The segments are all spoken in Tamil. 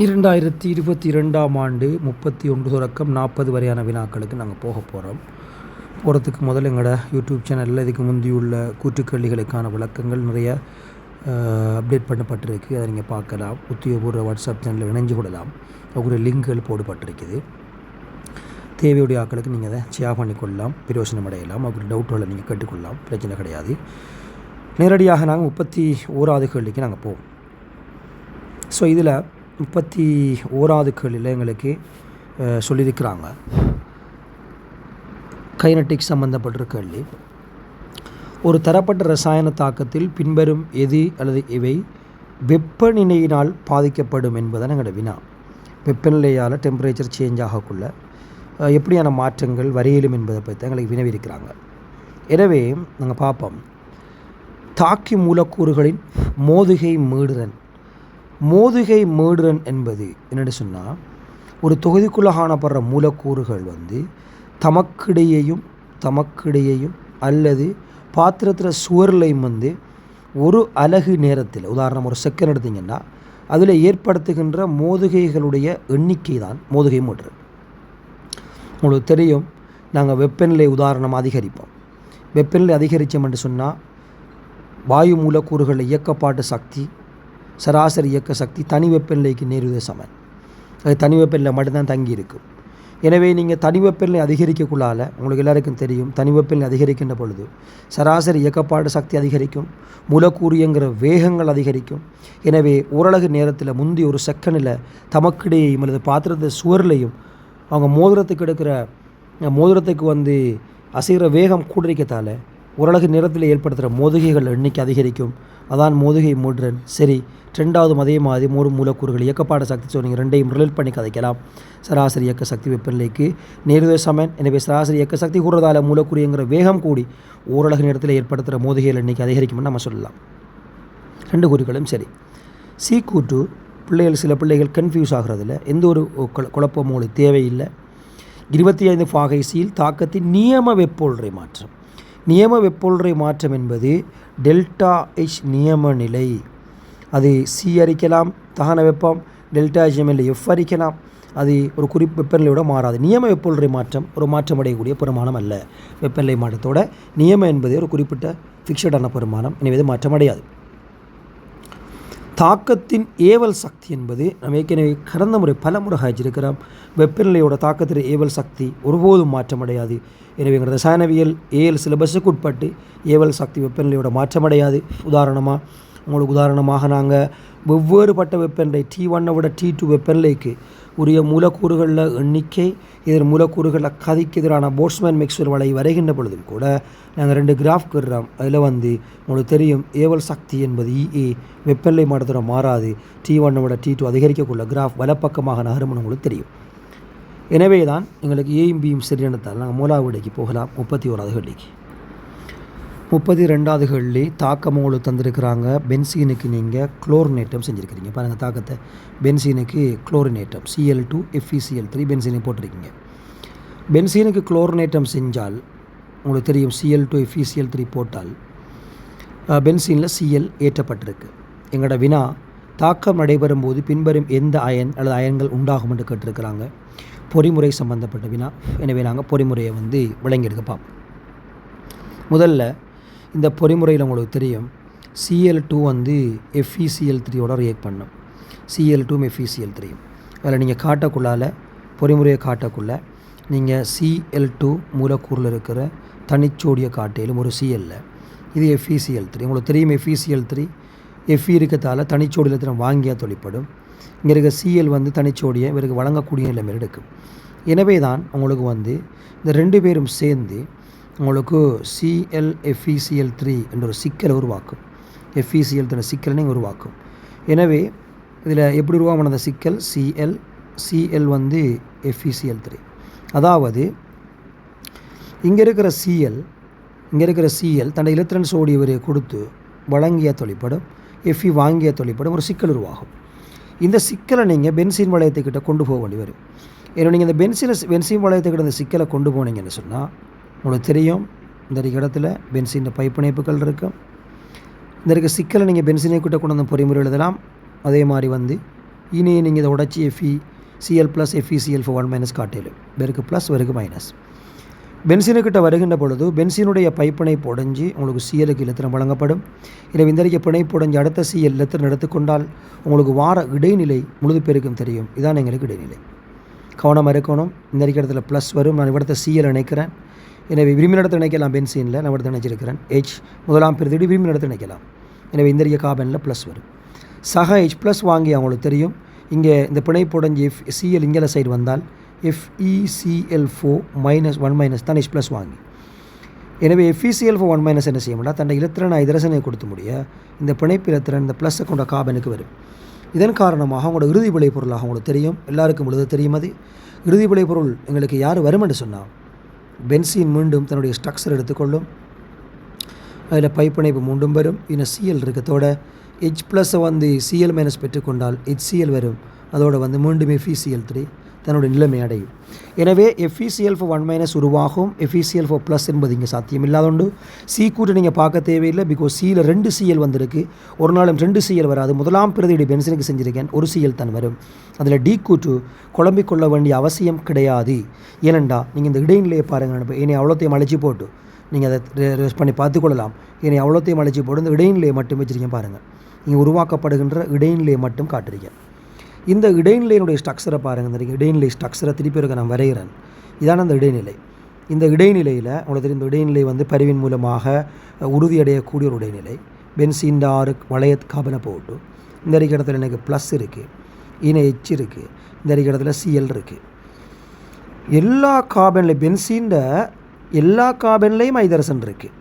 2022ஆம் ஆண்டு 31 தொடக்கம் 40 வரையான வினாக்களுக்கு நாங்கள் போகிறதுக்கு முதல்ல எங்களோட யூடியூப் சேனலில் இதுக்கு முந்தியுள்ள கூற்றுக்கேள்விகளுக்கான விளக்கங்கள் நிறைய அப்டேட் பண்ணப்பட்டிருக்கு. அதை நீங்கள் பார்க்கலாம். உத்தியோகபூர்வ வாட்ஸ்அப் சேனலில் இணைஞ்சு கொள்ளலாம். ஒரு லிங்குகள் போடப்பட்டிருக்குது. தேவையுடைய ஆக்களுக்கு நீங்கள் அதை ஷேர் பண்ணிக்கொள்ளலாம், பிரயோசனம் அடையலாம். அவருக்கு டவுட்டுகளை நீங்கள் கேட்டுக்கொள்ளலாம், பிரச்சனை கிடையாது. நேரடியாக நாங்கள் 31ஆவது கேள்விக்கு நாங்கள் போவோம். ஸோ இதில் 31ஆவது கேள்வியில் எங்களுக்கு சொல்லியிருக்கிறாங்க, கைனட்டிக்ஸ் சம்பந்தப்பட்ட கேள்வி. ஒரு தரப்பட்ட ரசாயன தாக்கத்தில் பின்வரும் எது அல்லது இவை வெப்பநிலையினால் பாதிக்கப்படும் என்பதை எங்களோட வினா. வெப்பநிலையால் டெம்பரேச்சர் சேஞ்ச் ஆகக்குள்ள எப்படியான மாற்றங்கள் வரையிலும் என்பதை பற்றி எங்களுக்கு வினவிருக்கிறாங்க. எனவே நாங்கள் பார்ப்போம். தாக்கி மூலக்கூறுகளின் மோதுகை மீடுரன் என்பது என்னென்னு சொன்னால், ஒரு தொகுதிக்குள்ளே காணப்படுற மூலக்கூறுகள் தமக்கிடையையும் அல்லது பாத்திரத்தில் சுவர்லையும் ஒரு அலகு நேரத்தில், உதாரணம் ஒரு செகண்ட் எடுத்திங்கன்னா அதில் ஏற்படுத்துகின்ற மோதுகைகளுடைய எண்ணிக்கை தான் மோதுகை மீடுரன். உங்களுக்கு தெரியும், நாங்கள் வெப்பநிலை உதாரணம் அதிகரிப்போம். வெப்பநிலை அதிகரித்தோம்னு சொன்னால் வாயு மூலக்கூறுகள் இயக்கப்பாட்டு சக்தி, சராசரி இயக்க சக்தி தனி வெப்பநிலைக்கு நேருவதே சமன். அது தனி வெப்பநிலை மட்டும்தான் தங்கி இருக்கும். எனவே நீங்கள் தனி வெப்பநிலை அதிகரிக்கக்குள்ளால் உங்களுக்கு எல்லாருக்கும் தெரியும், தனி வெப்பநிலை அதிகரிக்கின்ற பொழுது சராசரி இயக்கப்பாடு சக்தி அதிகரிக்கும், மூலக்கூறுங்கிற வேகங்கள் அதிகரிக்கும். எனவே ஓரளவு நேரத்தில் முந்தி ஒரு செகண்டில் தமக்கிடையையும் அல்லது பாத்திரத்தை சுவர்லையும் அவங்க மோதிரத்துக்கு அசைகிற வேகம் கூடிருக்கத்தால் ஓரளவு நேரத்தில் ஏற்படுத்துகிற மோதுகைகள் எண்ணிக்கை அதிகரிக்கும். அதான் மோதுகை மீடுரன். சரி, ரெண்டாவது அதே மாதிரி மூலக்கூறுகள் இயக்கப்பாடு சக்தி. ஸோ நீங்கள் ரெண்டையும் ரிலேட் பண்ணி கதைக்கலாம். சராசரி இயக்க சக்தி வெப்பநிலைக்கு நேர்விகித சமன். எனவே சராசரி இயக்க சக்தி கூடுறதால மூலக்கூறுங்கிற வேகம் கூடி ஓரளவு நேரத்தில் ஏற்படுத்துகிற மோதுகைகள் எண்ணிக்கை அதிகரிக்கும்னு நம்ம சொல்லலாம். ரெண்டு குறிகளும் சரி. சி கூற்று சில பிள்ளைகள் கன்ஃபியூஸ் ஆகிறதுல எந்த ஒரு குழப்பமும் உங்களுக்கு தேவையில்லை. 25 ஃபாகை சீல் தாக்கத்தின் நியம வெப்பொல்றை மாற்றம் என்பது டெல்டா எச் நியம நிலை. அது சி அரிக்கலாம், தகன வெப்பம் டெல்டா எச் நியம நிலை எஃப் அரிக்கலாம். அது ஒரு வெப்பநிலையோட மாறாது. நியம வெப்பொல்றை மாற்றம் ஒரு மாற்றமடையக்கூடிய பெருமானம் அல்ல. வெப்பநிலை மாற்றத்தோட நியமம் என்பது ஒரு குறிப்பிட்ட ஃபிக்ஸடான பெருமானம். எனவே மாற்றமடையாது. தாக்கத்தின் ஏவல் சக்தி என்பது நம்ம ஏற்கனவே கடந்த முறை பல முறை காய்ச்சிருக்கிறோம். வெப்பநிலையோட தாக்கத்தின் ஏவல் சக்தி ஒருபோதும் மாற்றமடையாது. எனவே எங்கள் ரசாயனவியல் ஏஎல் சிலபஸுக்கு உட்பட்டு ஏவல் சக்தி வெப்பநிலையோட மாற்றமடையாது. உதாரணமாக நாங்கள் வெவ்வேறுபட்ட வெப்பநிலை T1 விட T2 வெப்பநிலைக்கு உரிய மூலக்கூறுகளில் எண்ணிக்கை, இதன் மூலக்கூறுகளில் கதிக்கு எதிரான போல்ட்ஸ்மேன் மேக்ஸ்வெல் வலை வரைகின்ற பொழுதும் கூட நாங்கள் 2 கிராஃப் கட்டுறோம். அதில் உங்களுக்கு தெரியும், ஏவல் சக்தி என்பது EA வெப்பநிலை மாற்றத்தோட மாறாது. T1 விட T2 அதிகரிக்கக்குள்ள கிராஃப் வலப்பக்கமாக நகரும்னு உங்களுக்கு தெரியும். எனவே தான் எங்களுக்கு ஏயும் பியும் சரியானதால் நாங்கள் மூலாவிடைக்கு போகலாம். 31ஆவது கேள்விக்கு. 32ஆவது கேள்வி தாக்கம் உங்களுக்கு தந்திருக்கிறாங்க. பென்சீனுக்கு நீங்கள் குளோரினேட்டம் செஞ்சுருக்கிறீங்க. பாருங்கள் தாக்கத்தை. பென்சீனுக்கு குளோரினேட்டம் Cl2 FeCl3 பென்சீனை போட்டிருக்கீங்க. பென்சீனுக்கு குளோரினேட்டம் செஞ்சால் உங்களுக்கு தெரியும், Cl2 FeCl3 போட்டால் பென்சீனில் Cl ஏற்றப்பட்டிருக்கு. எங்களோட வினா, தாக்கம் நடைபெறும் போது பின்வரும் எந்த அயன் அல்லது அயன்கள் உண்டாகும் என்று கேட்டிருக்கிறாங்க. பொறிமுறை சம்பந்தப்பட்ட வினா. எனவே நாங்கள் பொறிமுறையை விளங்கியிருக்க பார்ப்போம். முதல்ல இந்த பொறிமுறையில் உங்களுக்கு தெரியும், Cl2 FeCl3யோட ரியாக்ட் பண்ணும். Cl2 FeCl3 அதில் நீங்கள் பொறிமுறையை காட்டக்குள்ள நீங்கள் Cl2 மூலக்கூறில் இருக்கிற தனிச்சோடிய காட்டையிலும் ஒரு Cl, இது FeCl3. உங்களுக்கு தெரியும், FeCl3 Fe இருக்கத்தால் தனிச்சோடியில் வாங்கியாக தொழிற்படும். இங்கே இருக்க Cl தனிச்சோடியை இவருக்கு வழங்கக்கூடிய நிலைமை எடுக்கும். எனவே தான் உங்களுக்கு இந்த ரெண்டு பேரும் சேர்ந்து உங்களுக்கு Cl FeCl3 என்ற ஒரு சிக்கலை உருவாக்கும். FeCl3 சிக்கலை உருவாக்கும். எனவே இதில் எப்படி உருவாகும் அந்த சிக்கல்? Cl FeCl3. அதாவது இங்கே இருக்கிற Cl தன்னை எலக்ட்ரான் சோடியவரை கொடுத்து வழங்கிய தொழிற்படும், Fe வாங்கிய தொழிற்படும் ஒரு சிக்கல் உருவாகும். இந்த சிக்கலை நீங்கள் பென்சீன் வளையத்துக்கிட்ட கொண்டு போக வேண்டி வரும். ஏன்னா நீங்கள் இந்த பென்சீன் வளையத்துக்கிட்ட இந்த சிக்கலை கொண்டு போனீங்கன்னு சொன்னால் உங்களுக்கு தெரியும், இந்த இடத்துல பென்சீன் பைப் இணைப்புகள் இருக்கும். இந்த இருக்க சிக்கலை நீங்கள் பென்சீனை கிட்ட கொண்டு வந்து பொறிமுறை எழுதலாம். அதே மாதிரி இனி நீங்கள் இதை உடச்சி FeCl + FeCl4 1 காட்டேலும் வெறுக்கு ப்ளஸ் வெறுக்கு மைனஸ். பென்சீனுக்கிட்ட வருகின்ற பொழுது பென்சீனுடைய பைப்பிணைப்பு உடைஞ்சி உங்களுக்கு சிஎலுக்கு இலத்திரம் வழங்கப்படும். எனவே இந்த பிணைப்பு உடைஞ்சி அடுத்த சிஎல் இலத்திரம் எடுத்துக்கொண்டால் உங்களுக்கு வார இடைநிலை முழுது பேருக்கும் தெரியும். இதான் எங்களுக்கு இடைநிலை. கவனமாக இருக்கணும். இந்த இடத்துல ப்ளஸ் வரும். நான் இவடத்தை சிஎல் இணைக்கிறேன். எனவே விரும்பின இடத்துல இணைக்கலாம். பென்சீனில் நான் இடத்துல இணைச்சிருக்கிறேன். முதலாம் பிரதியீடு விரும்பின இடத்துல இணைக்கலாம். எனவே இந்த கார்பனில் ப்ளஸ் வரும். சக H+ வாங்கி அவங்களுக்கு தெரியும். இங்கே இந்த பிணைப்பு உடைஞ்சி சிஎல் இங்கே சைடு வந்தால் FeCl4 -1 தான் H+ வாங்கி. எனவே FeCl4 1 என்ன செய்ய முடியாது, தன்னை இலத்திரன் ஹைட்ரஜனை கொடுத்து முடிய இந்த பிணைப்பு இலத்திரன் இந்த ப்ளஸை கொண்ட கார்பனுக்கு வரும். இதன் காரணமாக அவங்களோட இறுதி விளைபொருளாக அவங்களுக்கு தெரியும். எல்லாருக்கும் பொழுது தெரியும். அது இறுதி விளைபொருள் எங்களுக்கு யார் வரும் என்று சொன்னால் பென்சீன் மீண்டும் தன்னுடைய ஸ்ட்ரக்சர் எடுத்துக்கொள்ளும். அதில் பைப்பிணைப்பு மீண்டும் வரும். இன்னும் சிஎல் இருக்கத்தோட H+ வந்து Cl- பெற்றுக்கொண்டால் HCl வரும். அதோடு வந்து மீண்டும் FeCl3 தன்னுடைய நிலைமை அடையும். எனவே FeCl4 1 உருவாகும். FeCl4+ என்பது இங்கே சாத்தியம் இல்லாதொண்டு. சி கூட்டு நீங்கள் பார்க்க தேவையில்லை. பிகாஸ் சியில் 2 Cl வந்திருக்கு. ஒரு நாளும் 2 Cl வராது. முதலாம் பிரதியீடு பென்சீனுக்கு செஞ்சுருக்கேன், 1 Cl தான் வரும். அதில் டி கூட்டு குழம்பிக்கொள்ள வேண்டிய அவசியம் கிடையாது. ஏனெண்டா நீங்கள் இந்த இடைநிலையை பாருங்கள். என்னை அவ்வளோத்தையும் அழைச்சி போட்டு நீங்கள் அதை ரெஸ்ட் பண்ணி பார்த்துக்கொள்ளலாம். என்னை அவ்வளோத்தையும் அழைச்சி போட்டு இந்த இடைநிலையை மட்டும் வச்சுருக்கேன் பாருங்கள். இங்கே உருவாக்கப்படுகின்ற இடைநிலையை மட்டும் காட்டுறீங்க. இந்த இடைநிலையினுடைய ஸ்ட்ரக்சரை பாருங்கள். இந்த இடைநிலை ஸ்ட்ரக்சரை திருப்பி இருக்க நான் வரைகிறேன். இதான அந்த இடைநிலை. இந்த இடைநிலையில் உங்களுக்கு தெரியும், இந்த இடைநிலை வந்து பரிவின் மூலமாக உறுதியடையக்கூடிய ஒரு இடைநிலை. பென்சீன் 6 வளைய கார்பனை போட்டு இந்த இடத்துல எனக்கு ப்ளஸ் இருக்குது, இன H இருக்குது, இந்த இடத்துல Cl இருக்குது. எல்லா கார்பன்லையும் பென்சீன் எல்லா கார்பன்லையும் ஹைட்ரஜன் இருக்குது.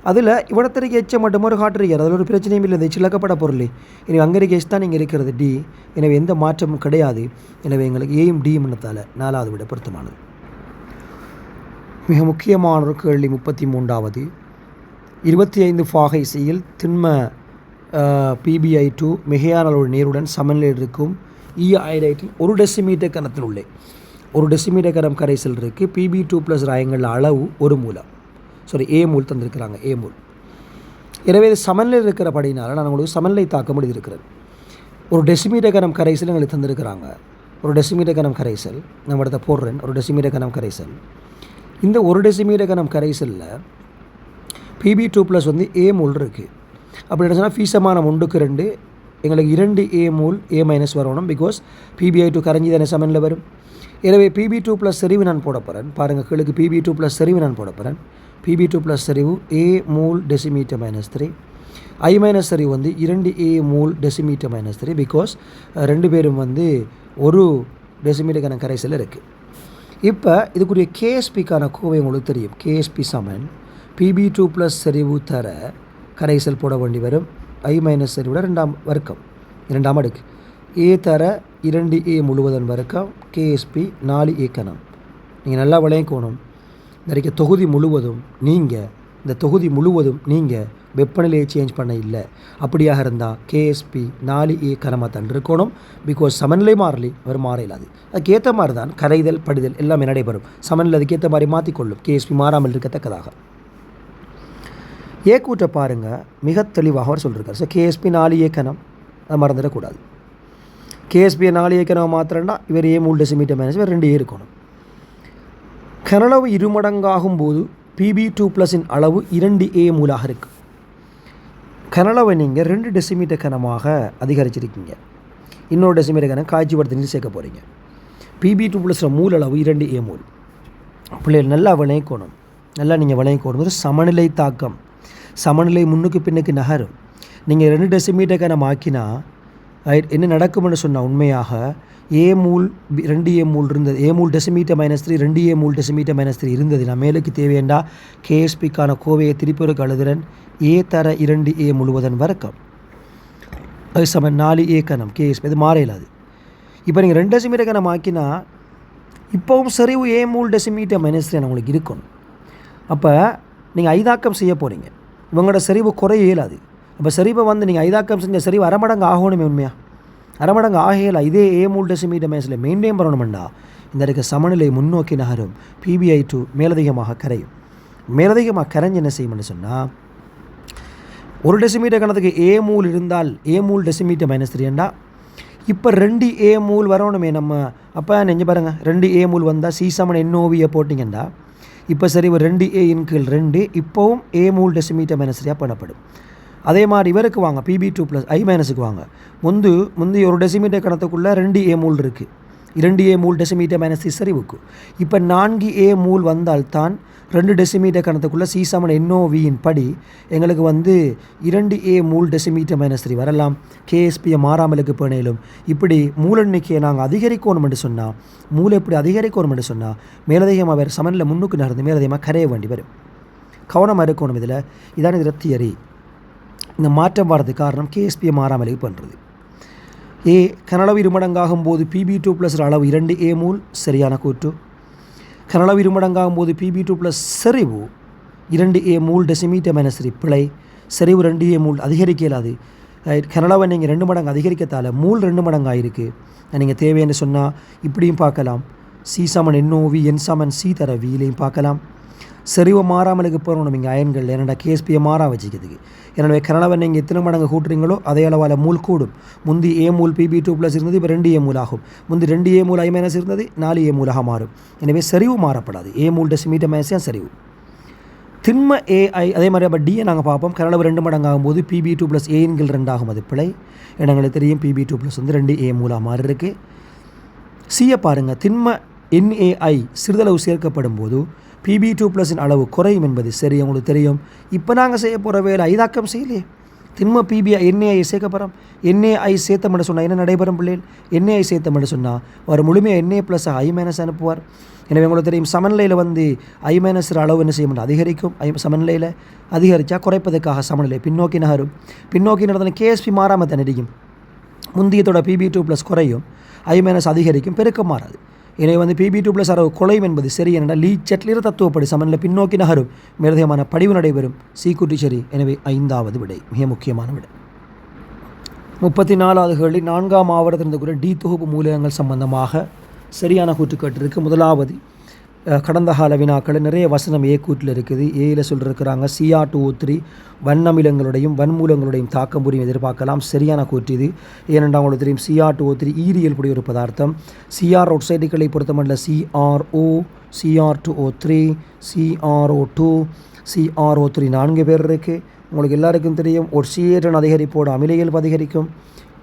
அதில் இவ்வளோத்தரைக்கு எச்சை மட்டும் ஒரு காட்டுறீங்க. அதில் ஒரு பிரச்சனையும் இல்லை. இந்த சிலக்கப்பட்ட பொருள் எனவே அங்கே இருக்க எச் தான் நீங்கள் இருக்கிறது டி. எனவே எந்த மாற்றமும் கிடையாது. எனவே எங்களுக்கு ஏயும் டியும் என்னத்தால் 4வது விட பொருத்தமானது. மிக முக்கியமான ஒரு கேள்வி 33வது. 25 ஃபாகை சியில் திண்ம PbI2 மிகையான அளவு நீருடன் சமநிலையில் இருக்கும் ஐரைட்டில் 1 டெசிமீட்டர் கனத்தில் உள்ளே 1 டெசிமீட்டர் கனம் கரைசல் இருக்குது. Pb2+ ராயங்கள் அளவு 1 மூலம் A மூல் தந்திருக்கிறாங்க. A மூல். எனவே இது சமநிலையில் இருக்கிறபடினால நான் உங்களுக்கு சமநிலை தாக்கம் எழுதியிருக்கிறேன். 1 டெசிமீட்டர் கனம் கரைசல் எங்களுக்கு தந்திருக்கிறாங்க. 1 டெசிமீட்டர் கனம் கரைசல் நம்ம இடத்த போடுறேன். 1 டெசிமீட்டர் கனம் கரைசல். இந்த 1 டெசிமீட்டர் கனம் கரைசலில் Pb2+ வந்து A மூல் இருக்குது. அப்படி என்ன சொன்னால் ஃபீசமான 1:2 எங்களுக்கு 2 A மூல் A- வரணும். பிகாஸ் PbI2 கரைஞ்சி தானே சமநிலை வரும். எனவே Pb2+ செறிவு நான் போட போகிறேன். பாருங்கள், கீழுக்கு Pb2+ செறிவு நான் போட போகிறேன். Pb2+ செறிவு A மூல் டெசிமீட்டர் -3. I- செறிவு வந்து 2 A மூல் டெசிமீட்டர் -3. பிகாஸ் 2 பேரும் வந்து 1 டெசிமீட்டர் கன கரைசல் இருக்குது. இப்போ இதுக்குரிய KSPக்கான கோவை உங்களுக்கு தெரியும். KSP சமன் Pb2+ செறிவு தர கரைசல் போட வேண்டி வரும். I- செறிவோட 2ஆம் வர்க்கம் 2ஆம் அடுக்கு A தர 2A முழுவதன் வர்க்கம் KSP 4A கனம். நீங்கள் நல்லா விளையக்கணும். நிறைய தொகுதி முழுவதும் நீங்கள் வெப்பநிலையை சேஞ்ச் பண்ண இல்லை. அப்படியாக இருந்தால் KSP 4A கனமாக தான் இருக்கணும். பிகாஸ் சமநிலை மாறலி அவர் மாற இல்லாது. அதுக்கேற்ற மாதிரி தான் கரைதல் படிதல் எல்லாமே நடைபெறும். சமநிலை அதுக்கேற்ற மாதிரி மாற்றிக்கொள்ளும். KSP மாறாமல் இருக்கத்தக்கதாக. ஏ கூட்ட பாருங்கள், மிக தெளிவாக அவர் சொல்லியிருக்கார். ஸோ KSP 4A கனம் அதை மறந்துடக்கூடாது. KSP 4A கனம் மாத்திரம்னா இவர் A மூல் டெசிமீட்டர் -, இவர் 2A இருக்கணும். கனளவு 2 மடங்காகும் போது Pb2+ அளவு 2A மூலாக இருக்குது. கனளவை நீங்கள் 2 டெசிமீட்டர் கனமாக அதிகரிச்சிருக்கீங்க. இன்னொரு டெசிமீட்டர் கனம் காய்ச்சி படுத்து சேர்க்க போகிறீங்க. Pb2+ மூல் அளவு 2A மூல். பிள்ளைகள் நல்லா விளையக்கணும். நல்லா நீங்கள் விளையக்கணும். ஒரு சமநிலை தாக்கம். சமநிலை முன்னுக்கு பின்னுக்கு நகரும். நீங்கள் 2 டெசிமீட்டர் கனம் ஆக்கினா என்ன நடக்கும்னு சொன்னால் உண்மையாக A மூல் 2A மூல் இருந்தது. A மூல் டெசிமீட்டர் -3 2A மூல் டெசிமீட்டர் -3 இருந்தது. நான் மேலுக்கு தேவையண்டா KSPக்கான கோவையை திருப்பி ஒரு கழுதுறேன். A தர 2A முழுவதன் வர்க்கம் அது சமன் 4A கனம் KSP. இது மாறையிலாது. இப்போ நீங்கள் 2 டெசிமீட்டர் கனம் ஆக்கினா இப்போவும் சரிவு A மூல் டெசிமீட்டர் -3 உங்களுக்கு இருக்கணும். அப்போ நீங்கள் ஐதாக்கம் செய்ய போகிறீங்க. இவங்களோட சரிவு குறைய இயலாது. அப்போ சரிவை வந்து நீங்கள் ஐதாக்கம் செஞ்ச சரிவு அரைமடங்கு ஆகணுமே. உண்மையாக அரைமடங்கு ஆகையில இதே A மூல் டெசிமீட்டர் -ல மெயின்டைன் பண்ணணும்னா இந்த இருக்க சமநிலை முன்னோக்கி நகரும். PbI2 மேலதிகமாக கரையும். மேலதிகமாக கரைஞ்சி என்ன செய்யும்னு சொன்னால் 1 டெசிமீட்டர் கணத்துக்கு A மூல் இருந்தால் A மூல் டெசிமீட்டர் -3 என்றால் இப்போ 2A மூல் வரணுமே நம்ம. அப்போ நெஞ்சு பாருங்கள், 2A மூல் வந்தால் C சமன் NOVயை போட்டிங்கன்னா இப்போ சரி ஒரு 2A இன் கீழ் 2 இப்போவும் A மூல் டெசிமீட்டர் மைனஸ்ரியாக பண்ணப்படும். அதே மாதிரி இவருக்கு வாங்க, PB2 + I மைனஸுக்கு வாங்க. முந்தி ஒரு டெசிமீட்டர் கணத்துக்குள்ளே 2A மூல் இருக்குது. 2A மூல் decimetre minus சரிவுக்கு. இப்போ 4A மூல் வந்தால் தான் 2 டெசிமீட்டர் கணத்துக்குள்ளே C சமன் NOVயின் படி எங்களுக்கு 2A மூல் டெசிமீட்டர் மைனஸ் 3 வரலாம். KSPயை மாறாமலுக்கு பேணையிலும். இப்படி மூல எண்ணிக்கையை நாங்கள் அதிகரிக்கணும் என்று சொன்னால், மூளை எப்படி அதிகரிக்கணும் என்று சொன்னால் மேலதிகமாக வேறு சமனில் முன்னுக்கு நடந்து மேலதிகமாக கரைய வேண்டி வரும். கவனமாக இருக்கணும் இதில். இதான் இதில் தியரி. இந்த மாற்றம் வர்றதுக்கு காரணம் KSPயை மாறாமலுக்கு பண்ணுறது. கனளவு இருமடங்காகும் போது PB2 + அளவு 2A மூல் சரியான கூற்று. கனளவு இருமடங்காகும் போது PB2 + செறிவு 2A மூல் டெசிமீட்டர் மைனஸ் 3 பிழை. செறிவு 2A மூல் அதிகரிக்க இயலாது. கனளவை நீங்கள் 2 மடங்கு அதிகரிக்கத்தால் மூல் 2 மடங்காக இருக்குது. நீங்கள் தேவைன்னு சொன்னால் இப்படியும் பார்க்கலாம். C சமன் NOV N சமன் C தர விலையும் பார்க்கலாம். செறிவை மாறாமலுக்கு போகணும் நீங்கள் அயன்கள், ஏன்னா KSPயை மாறா வச்சுக்கிறதுக்கு. எனவே கனளவை நீங்கள் எத்தனை மடங்கு கூட்டுறீங்களோ அதே அளவால் மூல் கூடும். முந்தி A மூல் PB2 + இருந்தது, இப்போ 2A மூல் ஆகும். முந்தி 2A மூல் I மைனஸ் இருந்தது, 4A மூலாக மாறும். எனவே செறிவு மாறப்படாது. A மூல் டெசிமீட்டர் மைனஸ் தான் செறிவு. திண்ம AI அதே மாதிரி அப்போ Dயை நாங்கள் பார்ப்போம். கனளவு 2 மடங்காகும் போது PB2 + A இன் கீழ் 2 ஆகும். அது பிழை. எங்களுக்கு தெரியும் PB2 + 2A மூலாக மாறி இருக்குது. Cயை பாருங்கள். திண்ம NaI சிறிதளவு சேர்க்கப்படும் போது PB2 + அளவு குறையும் என்பது சரி, உங்களுக்கு தெரியும். இப்போ நாங்கள் செய்ய போகிற வேலை ஐதாக்கம் செய்யலையே. திண்ம NaI சேர்க்க போகிறோம். NaI சேர்த்தம் சொன்னால் என்ன நடைபெறும் பிள்ளைகள்? NaI சேர்த்தம் சொன்னால் அவர் முழுமையாக Na + I மைனஸ் அனுப்புவார். எனவே உங்களுக்கு தெரியும் சமநிலையில் I மைனஸ் அளவு என்ன செய்ய மாட்டோம், அதிகரிக்கும். சமநிலையில் அதிகரித்தா குறைப்பதற்காக சமநிலை பின்னோக்கி நகரும். பின்னோக்கி நடந்தாலும் KSP மாறாமல் தான் அடிக்கும். முந்தியத்தோட PB2 + குறையும், I மைனஸ் அதிகரிக்கும், பெருக்கம் மாறாது. எனவே PB2 + அளவு குறையும் என்பது சரி. என்றால் லீ செட்லிற தத்துவப்படி சமநிலை பின்னோக்கி நகரும், மேலதிகமான படிவு நடைபெறும். கூற்று சரி. எனவே 5வது விடை மிக முக்கியமான விடை. 34வது கேள்வி 4ஆம் ஆவணத்திலிருந்து கூட D தொகுப்பு மூலகங்கள் சம்பந்தமாக சரியான கூற்று கேட்டிருக்கு. முதலாவது கடந்த கால வினாக்கள் நிறைய வசனம் A கூற்றில் இருக்குது. ஏயில் சொல்லியிருக்கிறாங்க Cr2O3 வண்ணமிலங்களுடையும் வன்மூலங்களுடையும் தாக்கம் புரியும் எதிர்பார்க்கலாம். சரியான கூற்று இது. ஏனென்றால் உங்களுக்கு தெரியும் Cr2O3 ஈரியல் கூடிய ஒரு பதார்த்தம். Cr அவுட்சைடுகளை பொறுத்தமட்டில் CrO, Cr2O3, CrO2, CrO3 4 பேர் இருக்குது. உங்களுக்கு எல்லாருக்கும் தெரியும் ஒட்சியேற்ற அதிகரிப்போடு அமில இயல்பு அதிகரிக்கும்.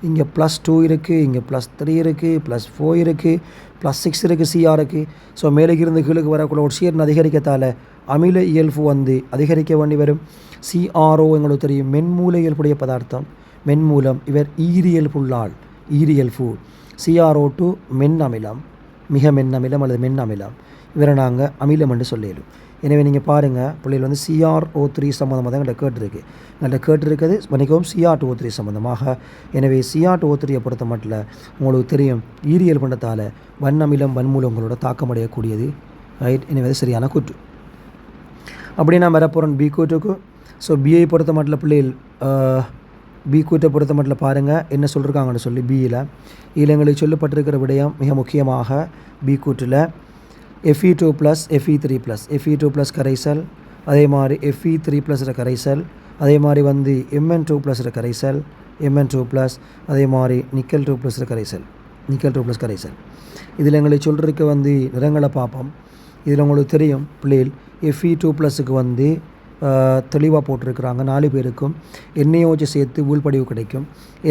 இங்கே +2 இருக்குது, இங்கே +3 இருக்குது, +4 இருக்குது, +6 இருக்குது, Cr. ஸோ மேலே இருந்து கீழுக்கு வரக்குள்ள ஒட்சியேற்ற அதிகரிக்கத்தால் அமில இயல்பு அதிகரிக்க வேண்டி வரும். CrO எங்களுக்கு தெரியும் மென்மூல இயல்புடைய பதார்த்தம். மென்மூலம் இவர் ஈரியல்புள்ளாள், ஈரியல்பு. CrO2 மென் அமிலம், மிக மென் அமிலம் அல்லது மென் அமிலம். இவரை நாங்கள் அமிலம் என்று சொல்லிடும். எனவே நீங்கள் பாருங்கள் பிள்ளைகள் CrO3 சம்மந்தமாக தான் எங்கள்கிட்ட கேட்டிருக்குது. மன்னிக்கவும் Cr2O3 சம்மந்தமாக. எனவே Cr2O3 பொறுத்த மட்டும் உங்களுக்கு தெரியும் ஈரியல் பண்டத்தால் வண்ணமிலம் வன்மூலங்களோட தாக்கமடையக்கூடியது. ரைட். எனவே சரியான கூற்று. அப்படி நான் வரப்போகிறேன் B கூற்றுக்கு. ஸோ பிஐ பொறுத்த மட்டும் பிள்ளைகள் B கூற்றை பொறுத்த மட்டும் பாருங்கள் என்ன சொல்லியிருக்காங்கன்னு சொல்லி பியில் எங்களுக்கு சொல்லப்பட்டிருக்கிற விடயம் மிக முக்கியமாக B கூற்றில் Fe2 + Fe3 கரைசல், அதே மாதிரி Fe3 கரைசல், அதே மாதிரி Mn2 கரைசல், Mn2 அதே மாதிரி Nickel2 கரைசல். இதில் எங்களுக்கு சொல்கிறதுக்கு நிறங்களை பார்ப்போம். இதில் உங்களுக்கு தெரியும் பிள்ளைகள் Fe2 தெளிவாக போட்டிருக்கிறாங்க. 4 பேருக்கும் NaOH சேர்த்து உள்படிவு கிடைக்கும்.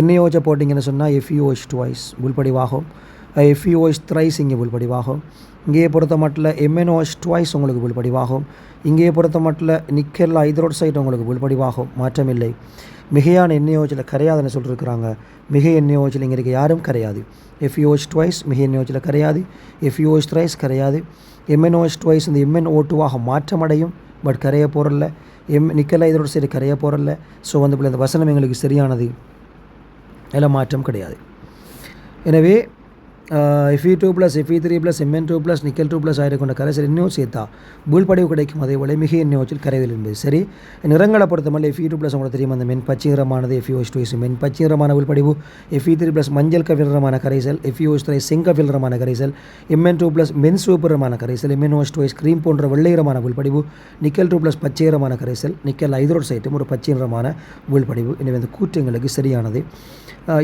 NaOH போட்டிங்கன்னு சொன்னால் FeOH twice உள்படிவாகும், FeOH thrice இங்கே உள்படிவாகும். இங்கேயே பொறுத்த மட்டும் MnOH twice உங்களுக்கு உள்படிவாகும். இங்கேயே பொறுத்த மட்டும் நிக்கல் ஹைட்ரோக்சைடு உங்களுக்கு உள்படிவாகும், மாற்றமில்லை. மிகையான NaOHல கரையாதுன்னு சொல்லியிருக்கிறாங்க. மிகை NaOHல இங்கே இருக்க யாரும் கரையாது. FeOH twice மிகை NaOHல கரையாது, FeOH thrice கரையாது. MnOH twice இந்த MnO2 மாற்றமடையும், பட் கரைய போகிறல்ல. நிக்கல் ஹைட்ரோக்சைடு கரைய போகிறல்ல. ஸோ இந்த வசனம் எங்களுக்கு சரியானது, அதில் மாற்றம் கிடையாது. எனவே Fe2 + Fe3 + Mn2 + Nickel2 ஆகிருக்கின்ற கரைசல் இன்னும் சேர்த்தா உள்படிவு கிடைக்கும். அதே போல மிக NaOHல் கரைதல் என்பது சரி. நிறங்களை பொறுத்தமல்ல Fe2 உங்களுக்கு தெரியும் அந்த மென் பச்சைரமானது FeOH twice மென் பச்சைரமான உள்படிவு. Fe3 மஞ்சள் கவிரமான கரைசல், FeOH thrice செங்கவிரமான கரைசல், Mn2 மென் சிவப்புரமான கரைசல், MnOH twice கிரீம் போன்ற வெள்ளையரமான உள்படிவு, Nickel2 பச்சைரமான கரைசல், நிக்கல் ஹைட்ரோக்சைடும் ஒரு பச்சைரமான உள்படிவு. எனவே இந்த கூற்று எங்களுக்கு சரியானது.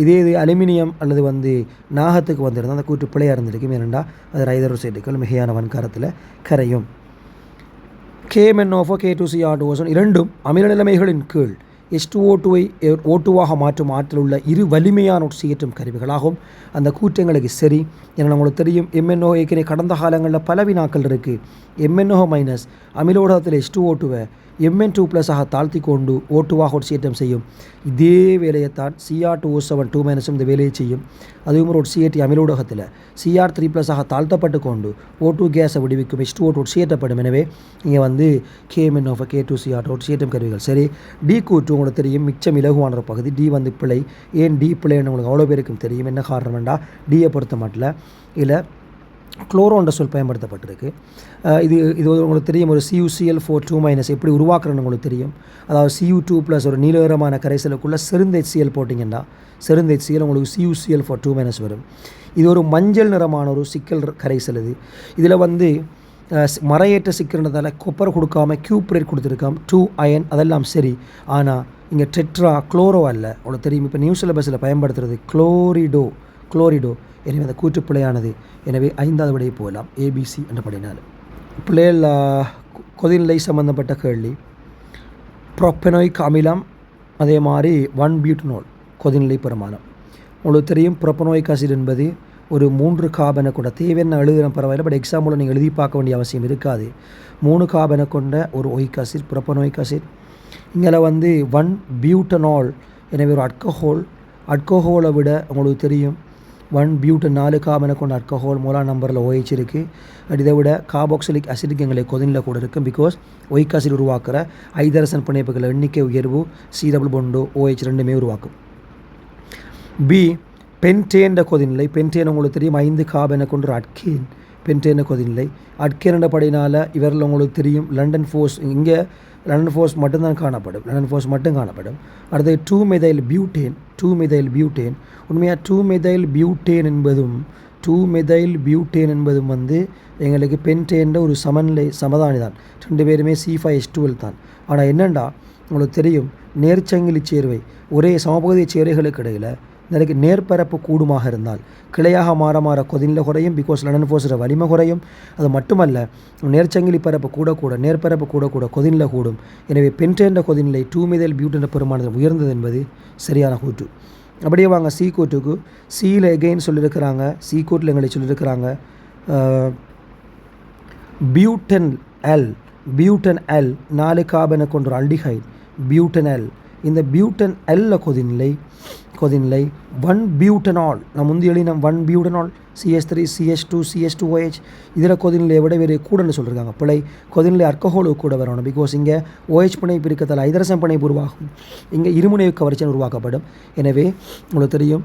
இதே இது அலுமினியம் அல்லது வந்து நாகத்துக்கு வந்திருந்தால் அந்த கூற்று பிழையாக இருந்திருக்கும். ஏனெண்டா அது ஹைட்ரோசைட்டுகள் மிகையான வன்காரத்தில் கரையும். KMnO4 K2Cr2O இரண்டும் அமில நிலைமைகளின் கீழ் H2O2ஐ O2ஆக மாற்றும் ஆற்றல் உள்ள இரு வலிமையான ஒட்சியேற்றும் கருவிகளாகும். அந்த கூற்றங்களுக்கு சரி. ஏன்னா உங்களுக்கு தெரியும் MnO ஏற்கனவே கடந்த காலங்களில் பல வினாக்கள் இருக்குது. MnO- அமிலோடகத்தில் H2O2வை Mn2+ ஆக தாழ்த்தி கொண்டு O2ஆக ஒட்சியேற்றம் செய்யும். இதே வேலையைத்தான் Cr2O7 2- இந்த வேலையை செய்யும். அதுவும் ஒரு ஒட்சியேற்றி அமிலோடகத்தில் Cr3+ ஆக தாழ்த்தப்பட்டு கொண்டு O2 கேஸை விடுவிக்கும். H2O2 ஒட்சியேற்றப்படும். எனவே இங்கே வந்து KMnO4 K2Cr ஒட்சியேற்றும் கருவிகள் சரி. டி கூற்று உங்களுக்கு தெரியும் மிச்சம் இலகுவான ஒரு பகுதி. டி வந்து பிழை. ஏன் டி பிழைன்னு உங்களுக்கு அவ்வளோ பேருக்கும் தெரியும். என்ன காரணம் வேண்டாம் டியை பொறுத்த மட்டும் இல்லை குளோரோன்ற சொல் பயன்படுத்தப்பட்டிருக்கு. இது உங்களுக்கு தெரியும் ஒரு CuCl4 2- எப்படி உருவாக்குறன்னு உங்களுக்கு தெரியும். அதாவது Cu2+ ஒரு நீலகரமான கரைசலுக்குள்ளே செறிந்த HCl போட்டிங்கன்னா செறிந்த HCl உங்களுக்கு CuCl4 2- வரும். இது ஒரு மஞ்சள் நிறமான ஒரு சிக்கல் கரைசல். இதில் வந்து மறையேற்ற சிக்கல்ன்றதால கொப்பர் கொடுக்காம கியூப்ரேட் கொடுத்துருக்காம் 2 அயன் அதெல்லாம் சரி. ஆனால் இங்கே டெட்ரா குளோரோ அல்ல உங்களுக்கு தெரியும். இப்போ நியூ சிலபஸில் பயன்படுத்துறது குளோரிடோ. எனவே அந்த கூற்று பிழையானது. எனவே 5வது விடையை போகலாம் ABC என்ற படினால். பிள்ளைகள் கொதிநிலை சம்பந்தப்பட்ட கேள்வி. ப்ரோப்பெனோயிக் அமிலம் அதே மாதிரி 1-பியூட்டனோல் கொதிநிலை பெருமானம். உங்களுக்கு தெரியும் ப்ரோப்பெனோயிக் ஆசிட் என்பது ஒரு 3 கார்பனை கொண்ட தேவையான எழுதுகிற பரவாயில்லை. பட் எக்ஸாம்பிள் நீங்கள் எழுதி பார்க்க வேண்டிய அவசியம் இருக்காது. 3 கார்பனை கொண்ட ஒரு ஒயிக் ஆசிட் ப்ரோப்பெனோயிக் ஆசிட். இங்கே வந்து 1-பியூட்டனோல். எனவே ஒரு அல்கஹோலை விட உங்களுக்கு தெரியும் 1-பியூட்டன் 4 கார்பனை கொண்ட அல்கஹோல் மோலார் நம்பரில் OH இருக்குது. இதை விட கார்பாக்சிலிக் அசிடிக் எங்களை கொதினில் கூட இருக்கும். பிகாஸ் ஒயிக் ஆசிட் உருவாக்குற ஐதரசன் பிணைப்புகள் எண்ணிக்கை உயர்வு C டபுள் பாண்ட் OH ரெண்டுமே உருவாக்கும். பி பென்டேன் கொதிநிலை. பென்டேன் உங்களுக்கு தெரியும் 5 கார்பனை கொண்ட ஒரு அட்கேன். பென்டேன் கொதிநிலை அட்கேன் என்ற படினால் இவரில் உங்களுக்கு தெரியும் லண்டன் ஃபோர்ஸ். இங்கே லண்டன் ஃபோர்ஸ் மட்டும்தான் காணப்படும். அடுத்து 2-மெதைல் பியூட்டேன். உண்மையாக 2-மெதைல் பியூட்டேன் என்பதும் வந்து எங்களுக்கு பென்டேன் ஒரு சமதானி தான். 2 பேருமே C5H12 தான். ஆனால் என்னென்னா உங்களுக்கு தெரியும் நேர்ச்சங்கிலி சேர்வை ஒரே சமபகுதி சேர்வைகளுக்கு இடையில் எனக்கு நேர்பரப்பு கூடுமாக இருந்தால் கிளையாக மாற கொதிநிலை குறையும். பிகாஸ் லண்டன் ஃபோர்ஸோட வலிமை குறையும். அது மட்டுமல்ல நேர்ச்சங்கிலி பரப்பு கூட நேர்பரப்பு கூட கொதிநிலை கூடும். எனவே பென்டேன் கொதிநிலை 2-மெதைல் பியூட்டன் பெருமானது உயர்ந்தது என்பது சரியான கூற்று. அப்படியே வாங்க சி கூற்றுக்கு. சியில் எகெயின் சொல்லியிருக்கிறாங்க. சி கூற்றில் எங்களை சொல்லியிருக்கிறாங்க பியூட்டன் எல் 4 கார்பனை கொண்ட ஒரு அல்டிஹைட் பியூட்டன் எல். இந்த பியூட்டன் எல்ல கொதிநிலை 1-பியூட்டனால். நான் முந்தி எழுதின 1-பியூட்டனால் CH3 CH2 CH2OH இதில் கொதிநிலையை விட வேறு கூடன்னு சொல்லியிருக்காங்க. பிழை. கொதிநிலை அல்கஹோலுக்கு கூட வரணும். பிகாஸ் இங்கே OH பிணைப்பு இருக்கிறதால ஐதரசன் பிணைப்பு உருவாகும். இங்கே இருமுனைவு கவர்ச்சி உருவாக்கப்படும். எனவே உங்களுக்கு தெரியும்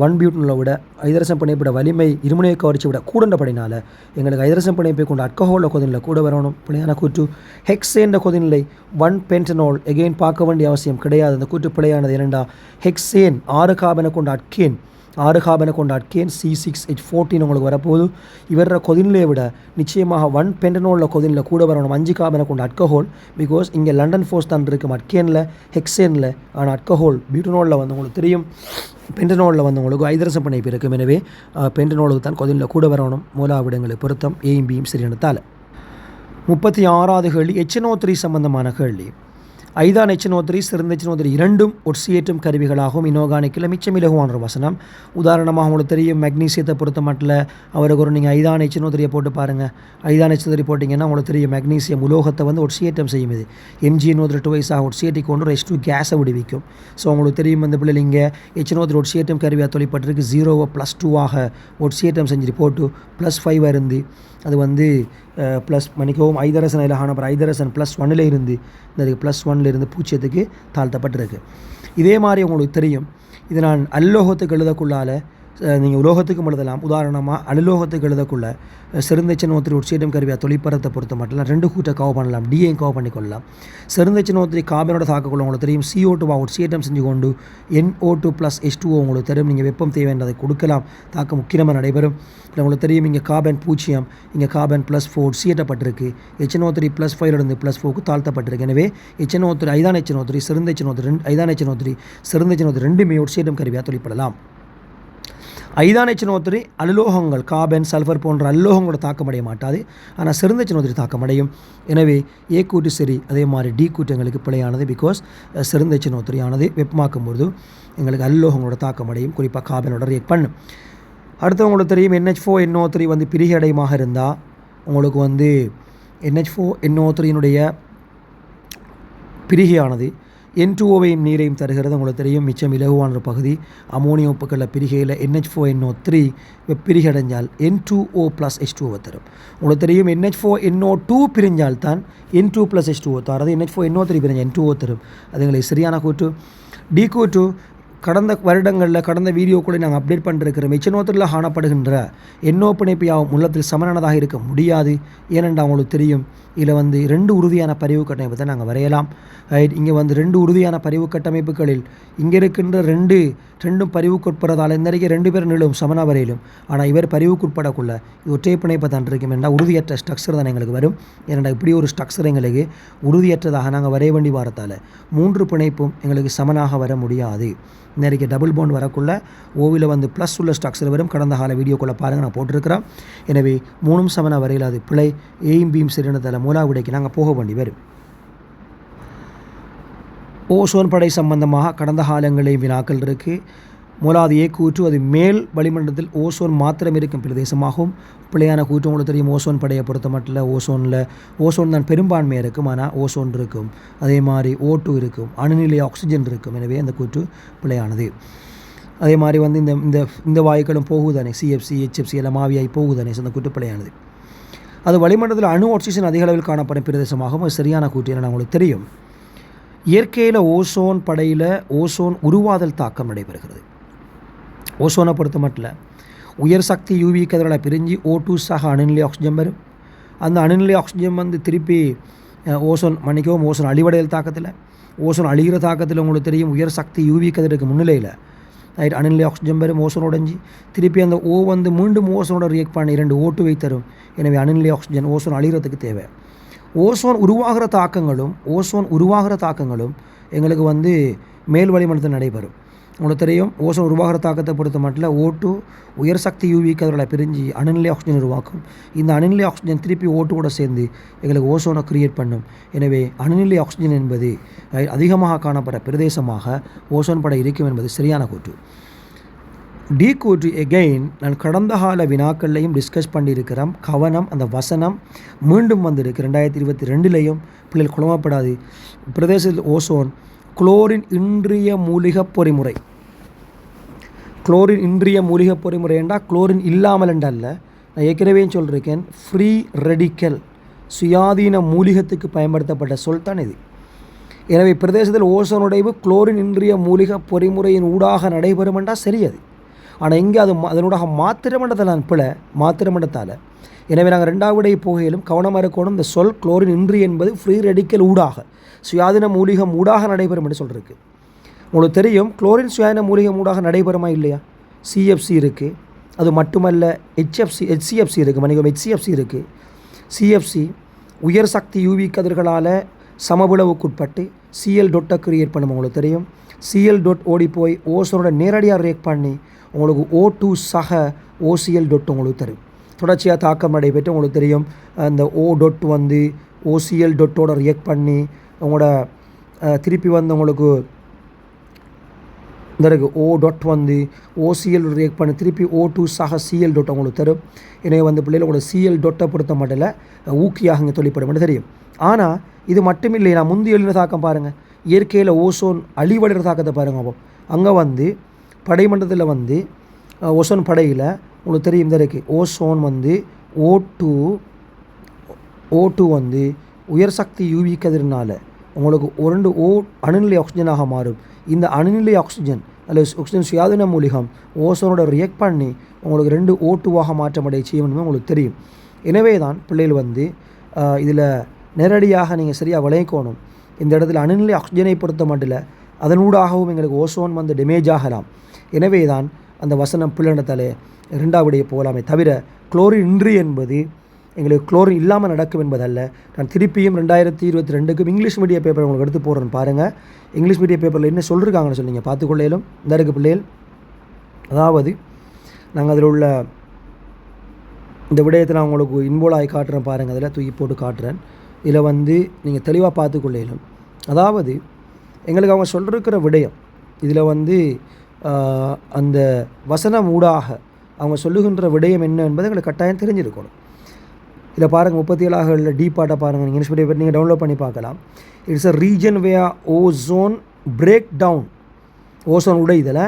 1-பியூட்டனலை விட ஐதரசன் பிணைப்போட வலிமை இருமுனைவு கவர்ச்சி விட கூடன்றபடினால எங்களுக்கு ஐதரசன் பிணைப்பை கொண்ட அல்கஹோலில் கொதிநிலை கூட வரணும். பிழையான கூற்று. ஹெக்ஸேன் கொதிநிலை 1-பென்டனோல் எகெயின் பார்க்க வேண்டிய அவசியம் கிடையாது. அந்த கூற்று பிழையானது. இரண்டா ஹெக்ஸேன் 6 கார்பனை கொண்ட அட்கேன் C6H14 உங்களுக்கு வரப்போகுது. இவர கொதிநிலையை விட நிச்சயமாக 1-பென்டனோலில் கொதிநிலை கூட வரணும். 5 கார்பனை கொண்ட அல்கஹோல். பிகாஸ் இங்கே லண்டன் ஃபோர்ஸ் தான் இருக்கும் அட்கேனில் ஹெக்ஸேனில். ஆனால் அல்கஹோல் பியூட்டனோலில் வந்து உங்களுக்கு தெரியும் பென்டனோலில் வந்து உங்களுக்கு ஐதரசன் பிணைப்பு இருக்கும். எனவே பென்டனோலுக்கு தான் கொதிநிலை கூட வரணும். மூலாவிடங்களை பொருத்தம் ஏயும் பியும் சரியானதால். 36வது கேள்வி HNO3 சம்பந்தமான கேள்வி. ஐதான் HNO3 சிறந்த HNO3 இரண்டும் ஒட்சியேற்றும் கருவிகளாகவும் இனோகானிக்கில் மிச்சம் இலகுவான ஒரு வசனம். உதாரணமாக உங்களுக்கு தெரியும் மெக்னீசியத்தை பொறுத்த மட்டும் அவருக்கு ஒரு நீங்கள் ஐதான் HNO3 போட்டு பாருங்கள். ஐதான் HNO3 போட்டிங்கன்னா உங்களுக்கு தெரியும் மெக்னீசியம் உலோகத்தை வந்து ஒட்சியேற்றம் செய்யும். இது MgNO3 2 ஒட்சியேற்றி கொண்டு ஒரு H2 கேஸை விடுவிக்கும். ஸோ உங்களுக்கு தெரியும் இந்த பிள்ளை இங்கே HNO3 ஒட்சியேற்றம் கருவியாக தொழிற்பட்டிருக்கு. 0வை +2 ஒட்சியேற்றம் செஞ்சு போட்டு +5 இருந்து அது வந்து ப்ளஸ் மன்னிக்கவும் ஐதரசன் இலகான அப்புறம் ஐதரசன் +1 இருந்து இந்த +1 இருந்து 0க்கு தாழ்த்தப்பட்டிருக்கு. இதே மாதிரி உங்களுக்கு தெரியும் இது நான் அல்லோகத்துக்கு எழுதக்குள்ளால் நீங்கள் உலோகத்துக்கும் எழுதலாம். உதாரணமாக அலுலோகத்துக்கு எழுதக்குள்ள செருந்தைச்சனோத்திரி உட்சீட்டம் கருவியாக தொழிற்பரத்தை பொறுத்த மட்டும் 2 கூட்ட கவர் பண்ணலாம், டிஏயும் கவர் பண்ணிக்கொள்ளலாம். செருந்தைச்சனோத்திரி கார்பனோட தாக்கக்குள்ள உங்களுக்கு தெரியும் CO2 உட்சீட்டம் செஞ்சு கொண்டு NO2 + H2O உங்களுக்கு தெரியும். நீங்கள் வெப்பம் தேவையானதை கொடுக்கலாம், தாக்கம் முக்கியமாக நடைபெறும். இல்லை உங்களுக்கு தெரியும் இங்கே கார்பன் 0, இங்கே கார்பன் +4 உட்சீட்டப்பட்டிருக்கு. HNO3 +5 +4க்கு தாழ்த்தப்பட்டிருக்கு. எனவே HNO3 ஐதான் HNO3 செருந்தைச்சனோத்திரி ஐதான் HNO3 செருந்தைச்சனோத்திரி ரெண்டுமே உட்சீட்டம் கருவியாக தொழிற்படலாம். ஐதான் HNO3 அலுலோகங்கள் கார்பன் சல்ஃபர் போன்ற அலுலோகங்களோட தாக்கமடைய மாட்டாது, ஆனால் செருந்தைச்சனோத்திரி தாக்கமடையும். எனவே ஏ கூட்டு சரி, அதே மாதிரி டி கூட்டு எங்களுக்கு பிழையானது. பிகாஸ் செருந்தைச்சனோத்திரி ஆனது வெப்பமாக்கும் பொழுது எங்களுக்கு அலுலோகங்களோட தாக்கமடையும், குறிப்பாக கார்பனோட ரியாக்ட் பண்ணும். அடுத்து உங்களுக்கு தெரியும் NH4NO3 வந்து பிரிகடையமாக இருந்தால் உங்களுக்கு வந்து NH4NO3னுடைய பிரிகையானது N2Oவையும் நீரையும் தருகிறது. உங்களுக்கு தெரியும் மிச்சம் இலகுவான ஒரு பகுதி அமோனிய உப்புக்களில் பிரிகையில் NH4NO3 பிரிகடைஞ்சால் N2O + H2O தரும். உங்களுக்கு தெரியும் NH4NO2 பிரிஞ்சால் தான் N2 + H2O தரும். அது NH4NO3 பிரிஞ்சால் N2O தரும். அது எங்களுக்கு சரியான கூட்டு. டி கூட்டு கடந்த வருடங்களில் கடந்த வீடியோ கூட நாங்கள் அப்டேட் பண்ணிருக்கிறோம். HNO3 காணப்படுகின்ற NO பிணைப்பு யாவும் உள்ளத்தில் சமனானதாக இருக்க முடியாது. ஏனென்றால் அவங்களுக்கு தெரியும் இதில் வந்து 2 உறுதியான பரிவு கட்டமைப்பு தான் நாங்கள் வரையலாம். இங்கே வந்து 2 உறுதியான பரிவு கட்டமைப்புகளில் இங்கே இருக்கின்ற ரெண்டும் பரிவுக்குட்படுறதால் இந்த அறிக்கை 2 பேர் நிலும் சமனா வரையிலும். ஆனால் இவர் பரிவுக்குட்படக்குள்ள இது ஒற்றை பிணைப்பை தான் இருக்கும் என்றால் உறுதியற்ற ஸ்ட்ரக்சர் தான் எங்களுக்கு வரும். ஏனென்றால் இப்படி ஒரு ஸ்ட்ரக்சர் எங்களுக்கு உறுதியற்றதாக நாங்கள் வரைய வேண்டி வரத்தால் 3 பிணைப்பும் எங்களுக்கு சமனாக வர முடியாது. இந்த அறிக்கை டபுள் பாண்ட் வரக்குள்ள ஓவில் வந்து ப்ளஸ் உள்ள ஸ்ட்ரக்சர் வரும். கடந்த கால வீடியோக்குள்ளே பாருங்கள், நான் போட்டிருக்கிறேன். எனவே 3 சமனா வரையில் அது பிழை. ஏயும் பியும் சரினதால் மூலா விடைக்கு நாங்கள் போக வேண்டி வரும். ஓசோன் படை சம்பந்தமாக கடந்த காலங்களில் வினாக்கள் இருக்குது. மூலாவது ஏ கூற்று அது மேல் வளிமண்டலத்தில் ஓசோன் மாத்திரம் இருக்கும் பிரதேசமாகும். பிழையான கூற்று உங்களுக்கு தெரியும் ஓசோன் படையை பொறுத்த மட்டும் ஓசோன் தான் பெரும்பான்மையாக இருக்கும், ஆனால் ஓசோன் இருக்கும். அதே மாதிரி O2 இருக்கும், அணுநிலை ஆக்சிஜன் இருக்கும். எனவே அந்த கூற்று பிழையானது. அதே மாதிரி வந்து இந்த வாயுக்களும் போகுதானே, CFC HFC எல்லாம் ஆவியாகி போகுதானே, அந்த கூற்று பிழையானது. அது வளிமண்டலத்தில் அணு ஆக்சிஜன் அதிக அளவில் காணப்படும் பிரதேசமாகவும் அது சரியான கூற்று என உங்களுக்கு தெரியும். இயற்கையில் ஓசோன் படையில் ஓசோன் உருவாதல் தாக்கம் நடைபெறுகிறது. ஓசோனை பொறுத்த மட்டும் உயர் சக்தி UV கதிர்களை பிரிஞ்சு O2 சக அணுநிலை ஆக்சிஜன் வரும். அந்த அணுநிலை ஆக்சிஜன் வந்து திருப்பி ஓசோன் அழிவடைதல் தாக்கத்தில் ஓசோன் அழிகிற தாக்கத்தில் உங்களுக்கு தெரியும் உயர் சக்தி UV கதிருக்கு முன்னிலையில் அணுநிலை ஆக்சிஜன் வரும். ஓசோன் உடைஞ்சி திருப்பி அந்த O வந்து மீண்டும் ஓசோனோட ரியாக்ட் பண்ணி 2 O2 தரும். எனவே அணுநிலை ஆக்சிஜன் ஓசோன் அழிகிறதுக்கு தேவை. ஓசோன் உருவாகிற தாக்கங்களும் எங்களுக்கு வந்து மேல் வளிமண்டலத்தில் நடைபெறும். உங்களுக்கு தெரியும் ஓசோன் உருவாகிற தாக்கத்தை பொறுத்த மட்டும் O2 உயர் சக்தி UV கதிர்களை பிரிஞ்சு அணுநிலை ஆக்சிஜன் உருவாக்கும். இந்த அணுநிலை ஆக்சிஜன் திருப்பி O2 கூட சேர்ந்து எங்களுக்கு ஓசோனை கிரியேட் பண்ணும். எனவே அணுநிலை ஆக்சிஜன் என்பது அதிகமாக காணப்படுற பிரதேசமாக ஓசோன் படை இருக்கும் என்பது சரியான கூற்று. டி கூற்று எகெயின் நான் கடந்த கால வினாக்கள்லையும் டிஸ்கஸ் பண்ணியிருக்கிறோம். கவனம், அந்த வசனம் மீண்டும் வந்திருக்கு 2022லையும். பிள்ளைகள் குழம்பப்படாது. பிரதேசத்தில் ஓசோன் குளோரின் இன்றிய மூலிகை பொறிமுறை. குளோரின் இன்றிய மூலிகை பொறிமுறை என்றால் குளோரின் இல்லாமல் என்றல்ல, நான் ஏற்கனவே சொல்லியிருக்கேன். ஃப்ரீ ரெடிக்கல் சுயாதீன மூலிகத்துக்கு பயன்படுத்தப்பட்ட சொல் தான் இது. எனவே பிரதேசத்தில் ஓசோன் உடைவு குளோரின் இன்றிய மூலிகை பொறிமுறையின் ஊடாக நடைபெறும் என்றால் சரியது. ஆனால் இங்கே அதனூடாக மாத்திரமண்டத்தால் பிழை மாத்திரமண்டத்தால். எனவே நாங்கள் 2வது விடை போகையிலும் கவனமாக இருக்கணும். இந்த சொல் குளோரின் இன்றி என்பது ஃப்ரீ ரெடிக்கல் ஊடாக சுயாதீன மூலிகம் ஊடாக நடைபெறும் என்று சொல்லிருக்கு. உங்களுக்கு தெரியும் குளோரின் சுயாதீன மூலிகம் ஊடாக நடைபெறுமா இல்லையா? CFC இருக்குது, அது மட்டுமல்ல HCFC இருக்குது, HCFC இருக்குது. CFC உயர் சக்தி UV கதிர்களால் சமபிளவுக்குட்பட்டு Cl கிரியேட் பண்ணும். உங்களுக்கு தெரியும் Cl ஓடி போய் ஓசோனோட நேரடியாக ரியாக்ட் பண்ணி உங்களுக்கு O2 சக OCl உங்களுக்கு தரும். தொடர்ச்சியாக தாக்கம் நடைபெற்று உங்களுக்கு தெரியும் அந்த O வந்து OCl ரியாக்ட் பண்ணி உங்களோட திருப்பி வந்து உங்களுக்கு இந்த இருக்குது O வந்து OCl ரியாக்ட் பண்ணி திருப்பி O2 சக Cl உங்களுக்கு தரும். எனவே வந்து பிள்ளைகளோட Cl பொறுத்த மட்டும் ஊக்கியாக இங்கே தொழிற்படும் தெரியும். ஆனால் இது மட்டும் இல்லை, நான் முந்தி எழுதின தாக்கம் பாருங்கள். இயற்கையில் ஓசோன் அழிவடைகிற தாக்கத்தை பாருங்கள். அப்போ அங்கே வந்து படைமண்டலத்தில் வந்து ஓசோன் படையில் உங்களுக்கு தெரியும் இந்த இருக்குது ஓசோன் வந்து O2 வந்து உயர் சக்தி UV கதிர்னால் உங்களுக்கு 2 அணுநிலை ஆக்சிஜனாக மாறும். இந்த அணுநிலை ஆக்சிஜன் அல்லது ஆக்சிஜன் சுயாதீன மூலிகம் ஓசோனோட ரியாக்ட் பண்ணி உங்களுக்கு 2 O2ஆக மாற்றமடைய செய்யணுமே உங்களுக்கு தெரியும். எனவே தான் பிள்ளைகள் வந்து இதில் நேரடியாக நீங்கள் சரியாக விளைவிக்கணும். இந்த இடத்துல அணுநிலை ஆக்சிஜனை பொறுத்த மட்டும் அதனூடாகவும் எங்களுக்கு ஓசோன் வந்து டேமேஜ் ஆகலாம். எனவே தான் அந்த வசனம் பிள்ளையிடத்தாலே 2வது போகலாமே தவிர குளோரின் இன்றி என்பது எங்களுக்கு குளோரின் இல்லாமல் நடக்கும் என்பதல்ல. நான் திருப்பியும் 2022க்கு இங்கிலீஷ் மீடியம் பேப்பர் உங்களுக்கு எடுத்து போடுறேன்னு பாருங்கள். இங்கிலீஷ் மீடியம் பேப்பரில் என்ன சொல்லியிருக்காங்கன்னு சொல்லி நீங்கள் பார்த்துக்கொள்ளையிலும் இந்த இருக்குது பிள்ளைகள். அதாவது நாங்கள் அதில் உள்ள இந்த விடயத்தை நான் உங்களுக்கு இன்வால்வ் ஆகி காட்டுறேன் பாருங்கள். அதில் தூக்கி போட்டு காட்டுறேன். இதில் வந்து நீங்கள் தெளிவாக பார்த்துக்கொள்ளையிலும் அதாவது எங்களுக்கு அவங்க சொல்லிருக்கிற விடயம் இதில் வந்து அந்த வசனம் ஊடாக அவங்க சொல்லுகின்ற விடயம் என்ன என்பதை எங்களுக்கு கட்டாயம் தெரிஞ்சிருக்கணும். இதில் பாருங்கள் 37 டீப்பாட்டாக பாருங்கள். நீங்கள் இங்கிலீஷ் மீடியம் நீங்கள் டவுன்லோட் பண்ணி பார்க்கலாம். It's a region where ozone break down ozone உடைதல்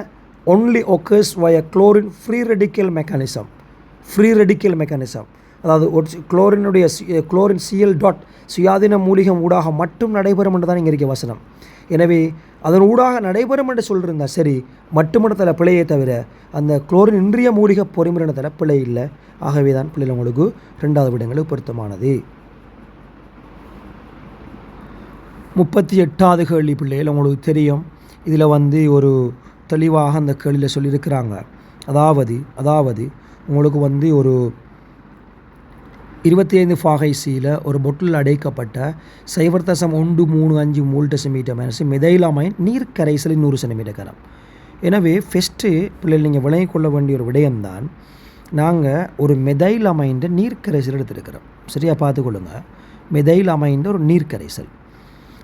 only occurs via chlorine free radical mechanism அதாவது குளோரின் சிஎல் டாட் சுயாதீன மூலிகம் ஊடாக மட்டும் நடைபெறும் என்று தான் இங்கே இருக்க வசனம். எனவே அதன் ஊடாக நடைபெறும் என்று சொல்லியிருந்தா சரி மட்டுமடத்தில் பிழையை தவிர அந்த குளோரின் இன்றிய மூலிகை பொறிமுறையினத்தில் பிழை இல்லை. ஆகவே தான் பிள்ளைகள் உங்களுக்கு 2வது விடங்களுக்கு பொருத்தமானது. 38வது கேள்வி பிள்ளைகள் உங்களுக்கு தெரியும். இதில் வந்து ஒரு தெளிவாக அந்த கேள்வியில் சொல்லியிருக்கிறாங்க. அதாவது உங்களுக்கு வந்து ஒரு 25 ஃபாகைசியில் ஒரு பொட்டில் அடைக்கப்பட்ட 0.135 மோல் டெசிமீட்டர் மைனஸ் மெதைலமைன் நீர் கரைசலின் 100 சென்டிமீட்டர் கனம். எனவே ஃபஸ்ட்டு பிள்ளைகள் நீங்கள் விளங்கிக் கொள்ள வேண்டிய ஒரு விடயம்தான், நாங்கள் ஒரு மெதைலமைன்ற நீர் கரைசல் எடுத்துருக்கிறோம். சரியாக பார்த்துக்கொள்ளுங்கள். மெதைலமைன்ற ஒரு நீர் கரைசல்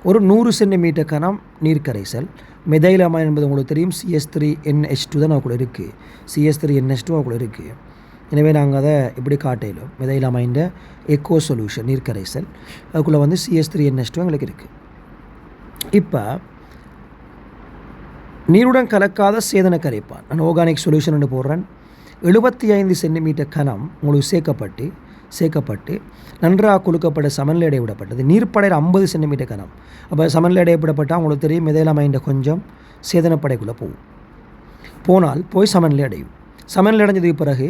ஒரு 100 சென்டிமீட்டர் கனம் நீர் கரைசல். மெதைலமைன் என்பது உங்களுக்கு தெரியும் CH3NH2 தான் அதுக்குள்ள இருக்குது. CH3NH2 அதுக்குள்ள இருக்குது. எனவே நாங்கள் அதை இப்படி காட்டையிலும் மெதைலமைன்ற எக்கோ சொல்யூஷன் நீர் கரைசல் அதுக்குள்ளே வந்து CH3NH2 எங்களுக்கு இருக்குது. இப்போ நீருடன் கலக்காத சேதன கரைப்பான் நான் ஆர்கானிக் சொல்யூஷன் போடுறேன். 75 சென்டிமீட்டர் கனம் உங்களுக்கு சேர்க்கப்பட்டு நன்றாக குலுக்கப்பட்ட சமநிலை விடப்பட்டது. நீர்ப்படையில் 50 சென்டிமீட்டர் கனம். அப்போ சமநிலை விடப்பட்டால் உங்களுக்கு தெரியும் மெதைலமைன்ற கொஞ்சம் சேதனப்படைக்குள்ளே போய் சமநிலை அடையும். சமநிலை அடைஞ்சதுக்கு பிறகு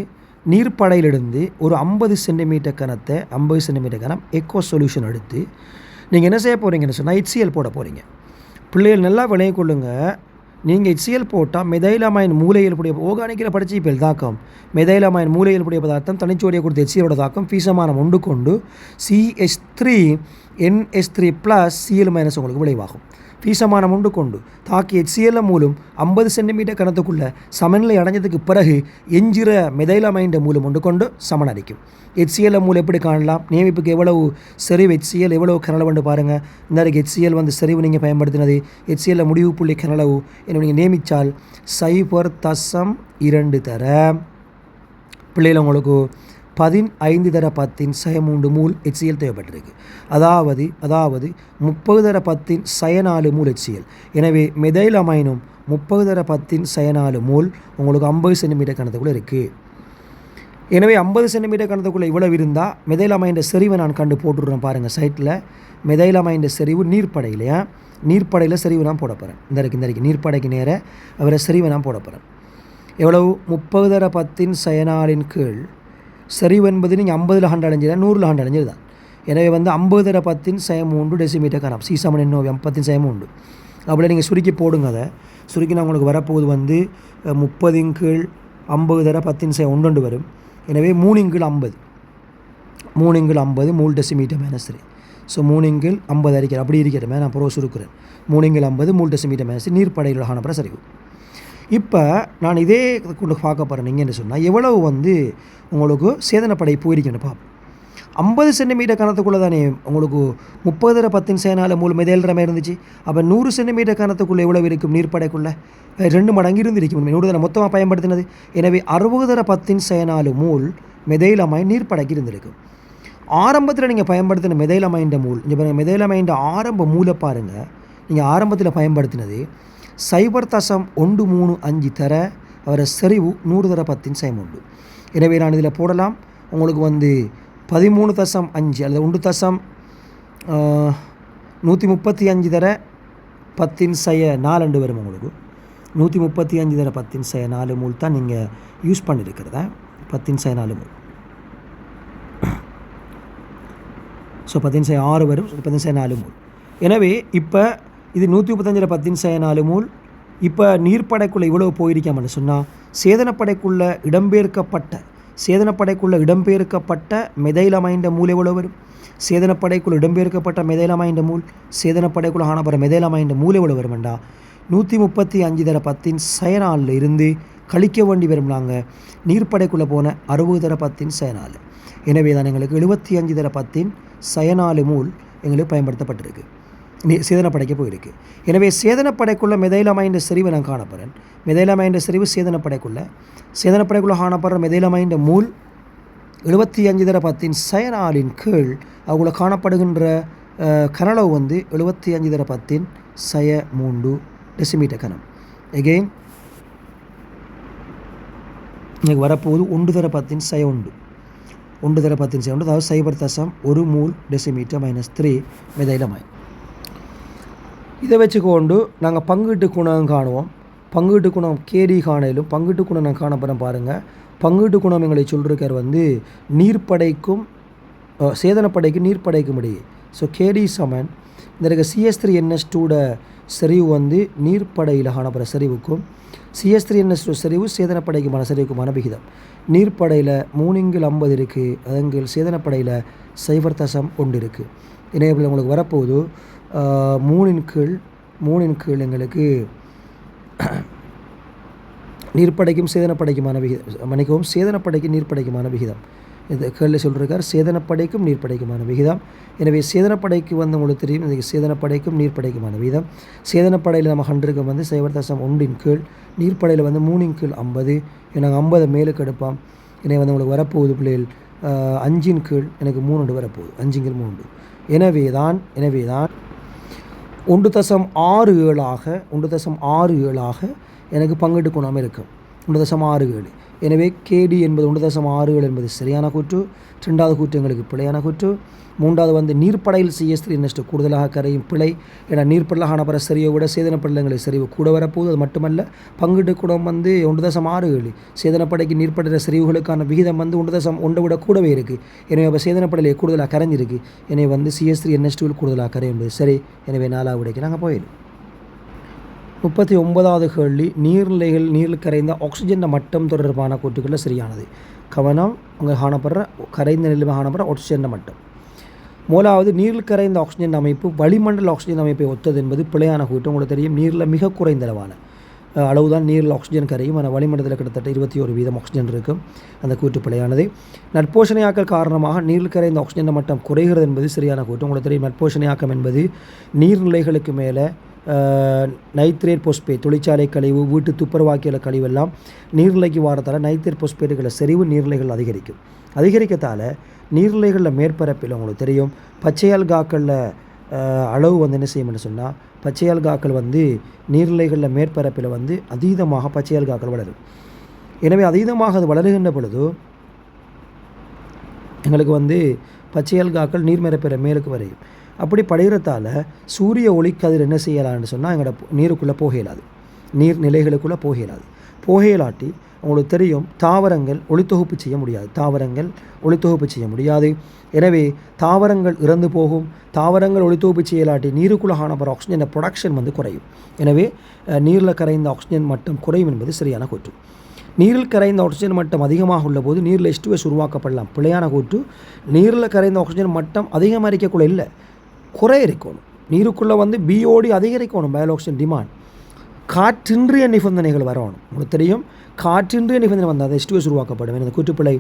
நீர்ப்படையிலிருந்து ஒரு 50 சென்டிமீட்டர் கனம் எக்கோ சொல்யூஷன் எடுத்து நீங்கள் என்ன செய்ய போகிறீங்கன்னு சொன்னால் HCl போட போகிறீங்க. பிள்ளைகள் நல்லா விளைய கொள்ளுங்க. நீங்கள் HCl போட்டால் மெதைலமைன் மூலையில் கூடிய ஆர்கானிக்கில் படித்து இப்போ தாக்கம் மெதைலமைன் மூலையில் கூடிய பதார்த்தம் தனிச்சோடியை கொடுத்த HClோட தாக்கம் பீசமானம் ஒன்று கொண்டு CH3NH3+ Cl- உங்களுக்கு விளைவாகும். பீசமானம் ஒன்று கொண்டு தாக்கி HCl மூலம் 50 சென்டிமீட்டர் கனத்துக்குள்ளே சமநிலை அடைஞ்சதுக்கு பிறகு எஞ்சிற மெதைலமைன்ற மூலம் ஒன்று கொண்டு சமனடிக்கும். HCl மூலம் எப்படி காணலாம்? நியமிப்புக்கு எவ்வளவு செறிவு HCl எவ்வளவு கனளவுன்னு பாருங்கள். இந்த HCl வந்து செறிவு நீங்கள் பயன்படுத்தினது HCl முடிவு புள்ளி கனளவு என்ன நீங்கள் நியமித்தால் 0.2 தர பிள்ளைகள் உங்களுக்கு 15 தர 10 மூல் HCl தேவைப்பட்டிருக்கு. அதாவது 30 தர 10 மூல் HCl. எனவே மெதைலமைனும் 30 தர 10 மூல் உங்களுக்கு 50 சென்டிமீட்டர் கணத்துக்குள்ளே இருக்குது. எனவே 50 சென்டிமீட்டர் கணத்துக்குள்ளே இவ்வளவு இருந்தால் மெதைலமைன்ற செறிவை நான் கண்டு போட்டுடுறேன் பாருங்கள். சைட்டில் மெதைலமைன்ற செறிவு நீர்ப்படையில் செறிவு நான் போட போகிறேன். இந்த இருக்கு நீர்ப்படைக்கு நேர அவரை செறிவை நான் போட போகிறேன். எவ்வளவு 30 தர 10 கீழ் செறிவு என்பது நீங்கள் 50ல் 100 அடைஞ்சது 100ல் 100 அடைஞ்சது தான். எனவே வந்து 50 தர 10 டெசிமீட்டர் கனம் சீசமன் என்ன 50 அப்படி நீங்கள் சுருக்கி போடுங்க. அதை சுருக்கினா உங்களுக்கு வரப்போகுது வந்து 30 கீழ் 50 தர 10 வரும். எனவே 3 × 50 மூல் டெசிமீட்டர் மைனஸ் 3. ஸோ 3 × 50 அடிக்கிறேன் அப்படி இருக்கிறமே நான் புறவு சுருக்கிறேன். 3 × 50 மூல் டெசிமீட்டர் மைனஸ் நீர்ப்படையில் காணப்படுற சரிவு. இப்போ நான் இதே கொண்டு பார்க்க போகிறேன். நீங்கள் என்ன சொன்னால் எவ்வளவு வந்து உங்களுக்கு சேதனப்படை போயிருக்கேன்னு பார்ப்போம். 50 சென்டிமீட்டர் கணத்துக்குள்ளே தானே உங்களுக்கு 30 தர 10 மூல் மெதைல்ற மாதிரி இருந்துச்சு. அப்போ 100 சென்டிமீட்டர் கணத்துக்குள்ளே எவ்வளவு இருக்கும் நீர்ப்படைக்குள்ளே 2 மடங்கு இருந்திருக்கும். 100 தர மொத்தமாக பயன்படுத்தினது. எனவே 60 தர 10 மூல் மெதைலமைன் நீர்ப்படைக்கு இருந்திருக்கும். ஆரம்பத்தில் நீங்கள் பயன்படுத்தின மெதைலமைன்ற மூல் இங்கே பாருங்கள். மெதைலமைன்ற ஆரம்ப மூலை பாருங்கள். நீங்கள் ஆரம்பத்தில் பயன்படுத்தினது 0.135 தர அவரை செறிவு 100 தர 10 எனவே நான் இதில் போடலாம். உங்களுக்கு வந்து 13.5 அல்லது 1.135 தர 10 வரும். உங்களுக்கு 135 தர 10⁻⁴ மூல் தான் நீங்கள் யூஸ் பண்ணியிருக்கிறதா 10⁻⁴ மூல். ஸோ 10⁻⁴ வரும் 10⁻⁴ மூல். எனவே இப்போ இது 135 தர 10⁻⁴ மூல். இப்போ நீர்ப்படைக்குள்ளே இவ்வளோ போயிருக்காமன்னு சொன்னால் சேதனப்படைக்குள்ளே இடம்பெயர்க்கப்பட்ட மெதைலமைண்ட மூல் எவ்வளோ வரும்? சேதனப்படைக்குள்ளே இடம்பெயர்க்கப்பட்ட மெதைலமைண்ட மூல் சேதனப்படைக்குள்ளே காணப்படுற மெதைலமைண்ட மூல் எவ்வளோ வருமெண்டா 135 தர 10⁻⁴ இருந்து கழிக்க வேண்டி வரும். நாங்கள் நீர்ப்படைக்குள்ளே போன 60 தர 10⁻⁴. எனவே தான் எங்களுக்கு 75 தர 10⁻⁴ மூல் எங்களுக்கு பயன்படுத்தப்பட்டிருக்கு, சேதனப்படைக்க போயிருக்கு. எனவே சேதனப்படைக்குள்ள மெதைலமைண்ட செறிவை நான் காணப்படுறேன். மெதைலமைண்ட செறிவு சேதனப்படைக்குள்ளே காணப்படுற மெதைலமைண்ட மூல் 75 தர 10⁻⁴ கீழ் அவங்கள காணப்படுகின்ற கனளவு வந்து 75 தர 10⁻³ டெசிமீட்டர் கனம். எகெயின் எனக்கு வரப்போகுது 1 தர 10⁻⁴. 1 தர 10⁻⁴, அதாவது 0.1 மூல் டெசிமீட்டர் -3 மெதைலமைன். இதை வச்சுக்கொண்டு நாங்கள் பங்கீட்டு குணம் காணுவோம். பங்கீட்டு குணம் கேடி காணையிலும் பங்கீட்டு குணம் நான் காணப்படுறேன் பாருங்கள். பங்கீட்டு குணம் எங்களை சொல்லிருக்கார் வந்து நீர்ப்படைக்கும் சேதனப்படைக்கும் நீர்ப்படைக்கும் இடையே. ஸோ கேடி சமன் இந்த இருக்க CS3NH2 செறிவு வந்து நீர்ப்படையில் காணப்படுற செறிவுக்கும் CS3NH2 செறிவு சேதனப்படைக்குமான செறிவுக்குமான விகிதம். நீர்ப்படையில் 3/50 இருக்குது, அதங்கள் சேதனப்படையில் 0.1 இருக்குது. எனவே உங்களுக்கு வரப்போகுது 3/3 எங்களுக்கு நீர்ப்படைக்கும் சேதனப்படைக்குமான விகிதம் சேதனப்படைக்கும் நீர்ப்படைக்குமான விகிதம். இது கேள்வி சொல்லியிருக்கார், சேதனப்படைக்கும் நீர்ப்படைக்குமான விகிதம். எனவே சேதனப்படைக்கு வந்து உங்களுக்கு தெரியும், இதுக்கு சேதனப்படைக்கும் நீர்ப்படைக்குமான விகிதம். சேதனப்படையில் நம்ம 100 வந்து 0.1 நீர்ப்படையில் வந்து 3/50. எனக்கு 50 மேலுக்கு எடுப்பான். எனவே வந்து உங்களுக்கு வரப்போகுது பிள்ளைகள் 5 எனக்கு 3 வரப்போகுது 5/3. எனவே தான் 1.67 எனக்கு பங்கீட்டு குணம் இருக்கும் 1.67. எனவே கேடி என்பது 1.67 என்பது சரியான கூற்று. 2வது கூற்று எங்களுக்கு பிழையான கூற்று. 3வது வந்து நீர்ப்படையில் CS3NH2 கூடுதலாக கரையும் பிழை. ஏன்னா நீர்ப்படையில் காணப்படுற செறிவை விட சேதனப்படையில் எங்களுக்கு செறிவு கூட வரப்போகுது. அது மட்டுமல்ல பங்கீட்டு குணம் வந்து 1.67 சேதனப்படைக்கு நீர்ப்படைகிற செறிவுகளுக்கான விகிதம் வந்து 1.1 விட கூடவே இருக்குது. எனவே அப்போ சேதனப்படையிலே கூடுதலாக கரைஞ்சிருக்கு. எனவே வந்து CS3NH2 கூடுதலாக கரை என்பது சரி. எனவே 4வது விடைக்கு நாங்கள் போயிடும். 39வது கேள்வி, நீரில் கரைந்த ஆக்சிஜன் மட்டம் தொடர்பான கூற்றுக்களில் சரியானது. கவனம், உங்கள் காணப்படுற கரைந்த நிலையில் காணப்படுற ஆக்சிஜன் மட்டம். முதலாவது நீரில் கரைந்த ஆக்சிஜன் அமைப்பு வளிமண்டல ஆக்சிஜன் அமைப்பை ஒத்தது என்பது பிழையான கூற்று. உங்களுக்கு தெரியும் நீரில் மிக குறைந்த அளவு தான் நீரில் ஆக்சிஜன் கரையும். ஆனால் வளிமண்டலத்தில் கிட்டத்தட்ட 21% ஆக்சிஜன் இருக்கும். அந்த கூற்று பிழையானது. நட்போஷணையாக்கல் காரணமாக நீரில் கரைந்த ஆக்சிஜன் மட்டம் குறைகிறது என்பது சரியான கூற்று. உங்களுக்கு தெரியும் நட்போஷணையாக்கம் என்பது நீர்நிலைகளுக்கு மேலே நைட்ரேட் பொஸ்பேட் தொழிற்சாலை கழிவு வீட்டு துப்புரவாக்கியல கழிவெல்லாம் நீர்நிலைக்கு வாரத்தால் நைட்ரேட் பொஸ்பேட்டுகளை செறிவு நீர்நிலைகள் அதிகரிக்கத்தால் நீர்நிலைகளில் மேற்பரப்பில் உங்களுக்கு தெரியும் பச்சையால்காக்களில் அளவு வந்து என்ன செய்யும்னு சொன்னால் பச்சையால்காக்கள் வந்து நீர்நிலைகளில் மேற்பரப்பில் வந்து அதீதமாக பச்சையால்காக்கள் வளரும். எனவே அதீதமாக அது வளருகின்ற பொழுது எங்களுக்கு வந்து பச்சையால்காக்கள் நீர்மேற்பரப்பில் மேலுக்கு வரையும். அப்படி படைகிறதால சூரிய ஒளிக்கதிர் என்ன செய்யலான்னு சொன்னால் எங்களோட நீருக்குள்ளே போகலாது, நீர்நிலைகளுக்குள்ளே போகலாட்டி உங்களுக்கு தெரியும் தாவரங்கள் ஒளித்தொகுப்பு செய்ய முடியாது. எனவே தாவரங்கள் இறந்து போகும். தாவரங்கள் ஒளித்தொகுப்பு செய்யலாட்டி நீருக்குள்ளே காணப்படுற ஆக்சிஜன் ப்ரொடக்ஷன் வந்து குறையும். எனவே நீரில் கரைந்த ஆக்சிஜன் மட்டம் குறையும் என்பது சரியான கூற்று. நீரில் கரைந்த ஆக்சிஜன் மட்டம் அதிகமாக உள்ள போது நீரில் H2S உருவாக்கப்படலாம். பிழையான கூற்று. நீரில் கரைந்த ஆக்சிஜன் மட்டம் அதிகமாக இருக்கக்குள்ள இல்லை, குறை இருக்கணும். நீருக்குள்ளே வந்து BOD அதிகரிக்கணும், பயோஆக்சிஜன் டிமாண்ட். காற்றின்றிய நிபந்தனைகள் வரணும். உங்களுக்கு தெரியும் காற்றின்றிய நிபந்தனை வந்தால் அது H2S உருவாக்கப்படும். எனது கூற்றுப்பிழை.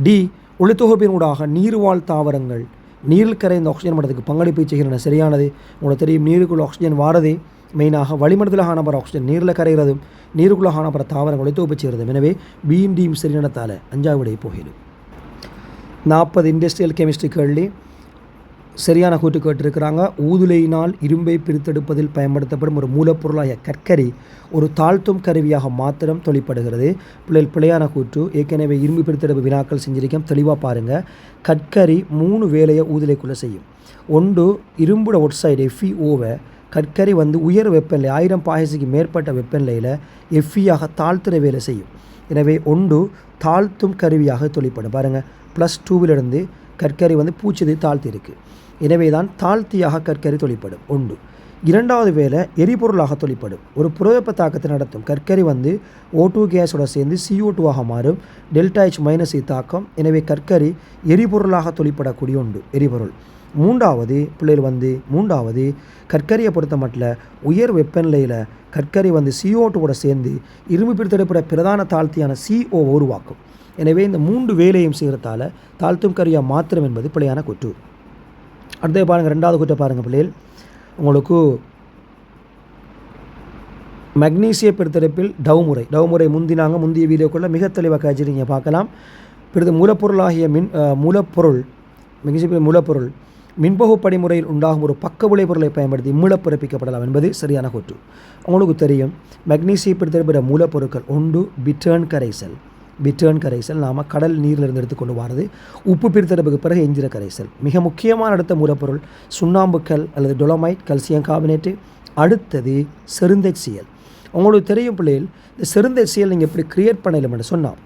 டி, ஒளித்தொகுப்பினூடாக நீர்வாழ் தாவரங்கள் நீரில் கரைந்த ஆக்சிஜன் மட்டத்துக்கு பங்களிப்பு செய்கின்றன. சரியானது. உங்களுக்கு தெரியும் நீருக்குள்ள ஆக்சிஜன் வாரதே மெயினாக வளிமண்டலத்தில் காணப்படுற ஆக்சிஜன் நீரில் கரைகிறதும் நீருக்குள்ளே காணப்படுற தாவரங்கள் ஒளித்தொகுப்பு செய்கிறதும். எனவே பியும் டியும் சரியானதால் 5வது விடை போகிறது. 40 இண்டஸ்ட்ரியல் கெமிஸ்ட்ரி கேள்வி சரியான கூற்று கேட்டிருக்கிறாங்க. ஊதுலையினால் இரும்பை பிரித்தெடுப்பதில் பயன்படுத்தப்படும் ஒரு மூலப்பொருளாக கற்கரி ஒரு தாழ்த்தும் கருவியாக மாத்திரம் தொழிற்படுகிறது. பிழையான கூற்று. ஏற்கனவே இரும்பு பிரித்தெடுப்பு வினாக்கள் செஞ்சிருக்கேன், தெளிவாக பாருங்கள். கற்கரி 3 வேலையை ஊதுலைக்குள்ளே செய்யும். ஒன்று இரும்புட ஒட்சைடு FeOவை கற்கரி வந்து உயர் வெப்பநிலை 1000 பாகைக்கு மேற்பட்ட வெப்பநிலையில் எஃபியாக தாழ்த்துற வேலை செய்யும். எனவே ஒன்று தாழ்த்தும் கருவியாக தொழிற்படும். பாருங்கள், +2 கற்கரி வந்து பூச்சிதை தாழ்த்தி இருக்குது. எனவே தான் தாழ்த்தியாக கற்கரி தொழிற்படும் ஒன்று. இரண்டாவது வேலை எரிபொருளாக தொழிற்படும். ஒரு புறவெப்ப தாக்கத்தை நடத்தும். கற்கரி வந்து O2 கேஸோட சேர்ந்து CO2ஆக மாறும். ΔH- தாக்கம். எனவே கற்கரி எரிபொருளாக தொழிற்படக்கூடிய ஒன்று, எரிபொருள். மூன்றாவது கற்கரியை பொறுத்த மட்டும் உயர் வெப்பநிலையில் கற்கரி வந்து CO2ஓட சேர்ந்து இரும்பு பிரித்தெடுப்பட பிரதான தாழ்த்தியான CO உருவாக்கும். எனவே இந்த 3 வேலையும் செய்கிறதால தாழ்த்தும் கருவியாக மாத்திரம் என்பது பிழையான கூற்று. அடுத்தது பாருங்கள், 2வது கூற்றை பாருங்கள் பிள்ளைகள். உங்களுக்கு மக்னீசிய பிரித்தெடுப்பில் டவ் முறை முந்திய வீடியோக்குள்ளே மிக தெளிவாக காய்ச்சி பார்க்கலாம். பிறகு மூலப்பொருளாகிய மூலப்பொருள் மின்பகு படிமுறையில் உண்டாகும் ஒரு பக்க விளைபொருளை பயன்படுத்தி மீளப்பிறப்பிக்கப்படலாம் என்பது சரியான கூற்று. உங்களுக்கு தெரியும், மக்னீசிய பிரித்தெடுப்பிட மூலப்பொருட்கள் ஒன்று பிட்டர்ன் கரைசல் நாம் கடல் நீரிலிருந்து எடுத்துக்கொண்டு வரது. உப்பு பிரித்தெடுப்புக்கு பிறகு எஞ்சிற கரைசல். மிக முக்கியமான அடுத்த மூலப்பொருள் சுண்ணாம்புக்கல் அல்லது டொலமைட், கல்சியம் கார்பனேட்டு. அடுத்தது செருந்தெச்சியல். உங்களுக்கு தெரியும் பிள்ளைகள், இந்த செருந்தெச்சியல் நீங்கள் எப்படி கிரியேட் பண்ணலாம்னு சொன்னால்,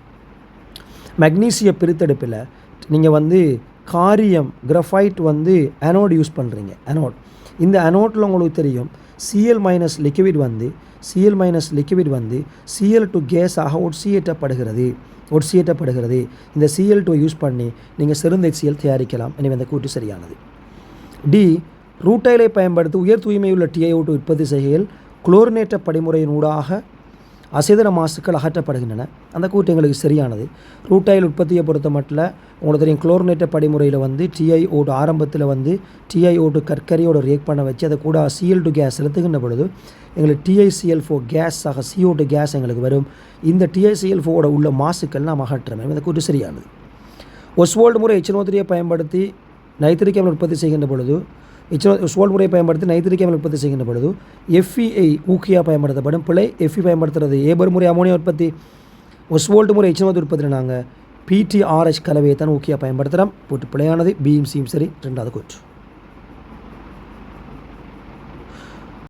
மக்னீசிய பிரித்தெடுப்பில் நீங்கள் வந்து காரியம் கிரஃபைட் வந்து அனோட் யூஸ் பண்ணுறீங்க. இந்த அனோட்டில் உங்களுக்கு தெரியும் Cl- லிக்விட் வந்து Cl2 கேஸாக ஒட்சியேற்றப்படுகிறது. இந்த Cl2 யூஸ் பண்ணி நீங்கள் செருந்தெச்சியல் தயாரிக்கலாம். எனவே அந்த கூற்று சரியானது. ரூட்டைலை பயன்படுத்தி உயர் தூய்மையுள்ள TiO2 உற்பத்தி செய்கையில் குளோரினேற்ற படிமுறையினூடாக அசைதன மாசுக்கள் அகற்றப்படுகின்றன. அந்த கூற்று எங்களுக்கு சரியானது. ரூட்டைல் உற்பத்தியை பொறுத்த மட்டும் உங்களுக்கு தெரியும், குளோரினேற்ற படிமுறையில் வந்து TiO2 ஆரம்பத்தில் வந்து TiO2 கற்கரியோட ரியாக்ட் பண்ண வச்சு அதை கூட Cl2 கேஸ் செலுத்துகின்ற பொழுது எங்களுக்கு TiCl4 கேஸாக CO2 கேஸ் எங்களுக்கு வரும். இந்த TiCl4ஓட உள்ள மாசுக்கள் நாம் அகற்றணும். இந்த கூற்று சரியானது. ஒஸ்வால்ட் முறை H3 பயன்படுத்தி நைட்ரிக் அமிலம் உற்பத்தி செய்கின்ற பொழுது Feஐ ஊக்கியாக பயன்படுத்தப்படும். பிழை. Fe பயன்படுத்துறது ஏபர் முறை அமோனியா உற்பத்தி. ஒஸ்வால்ட் முறை H3 உற்பத்தியில் நாங்கள் PTRH கலவையை தான் ஊக்கியாக பயன்படுத்துகிறோம். போட்டு பிழையானது. பியும் சியும் சரி. 2வது கூற்று.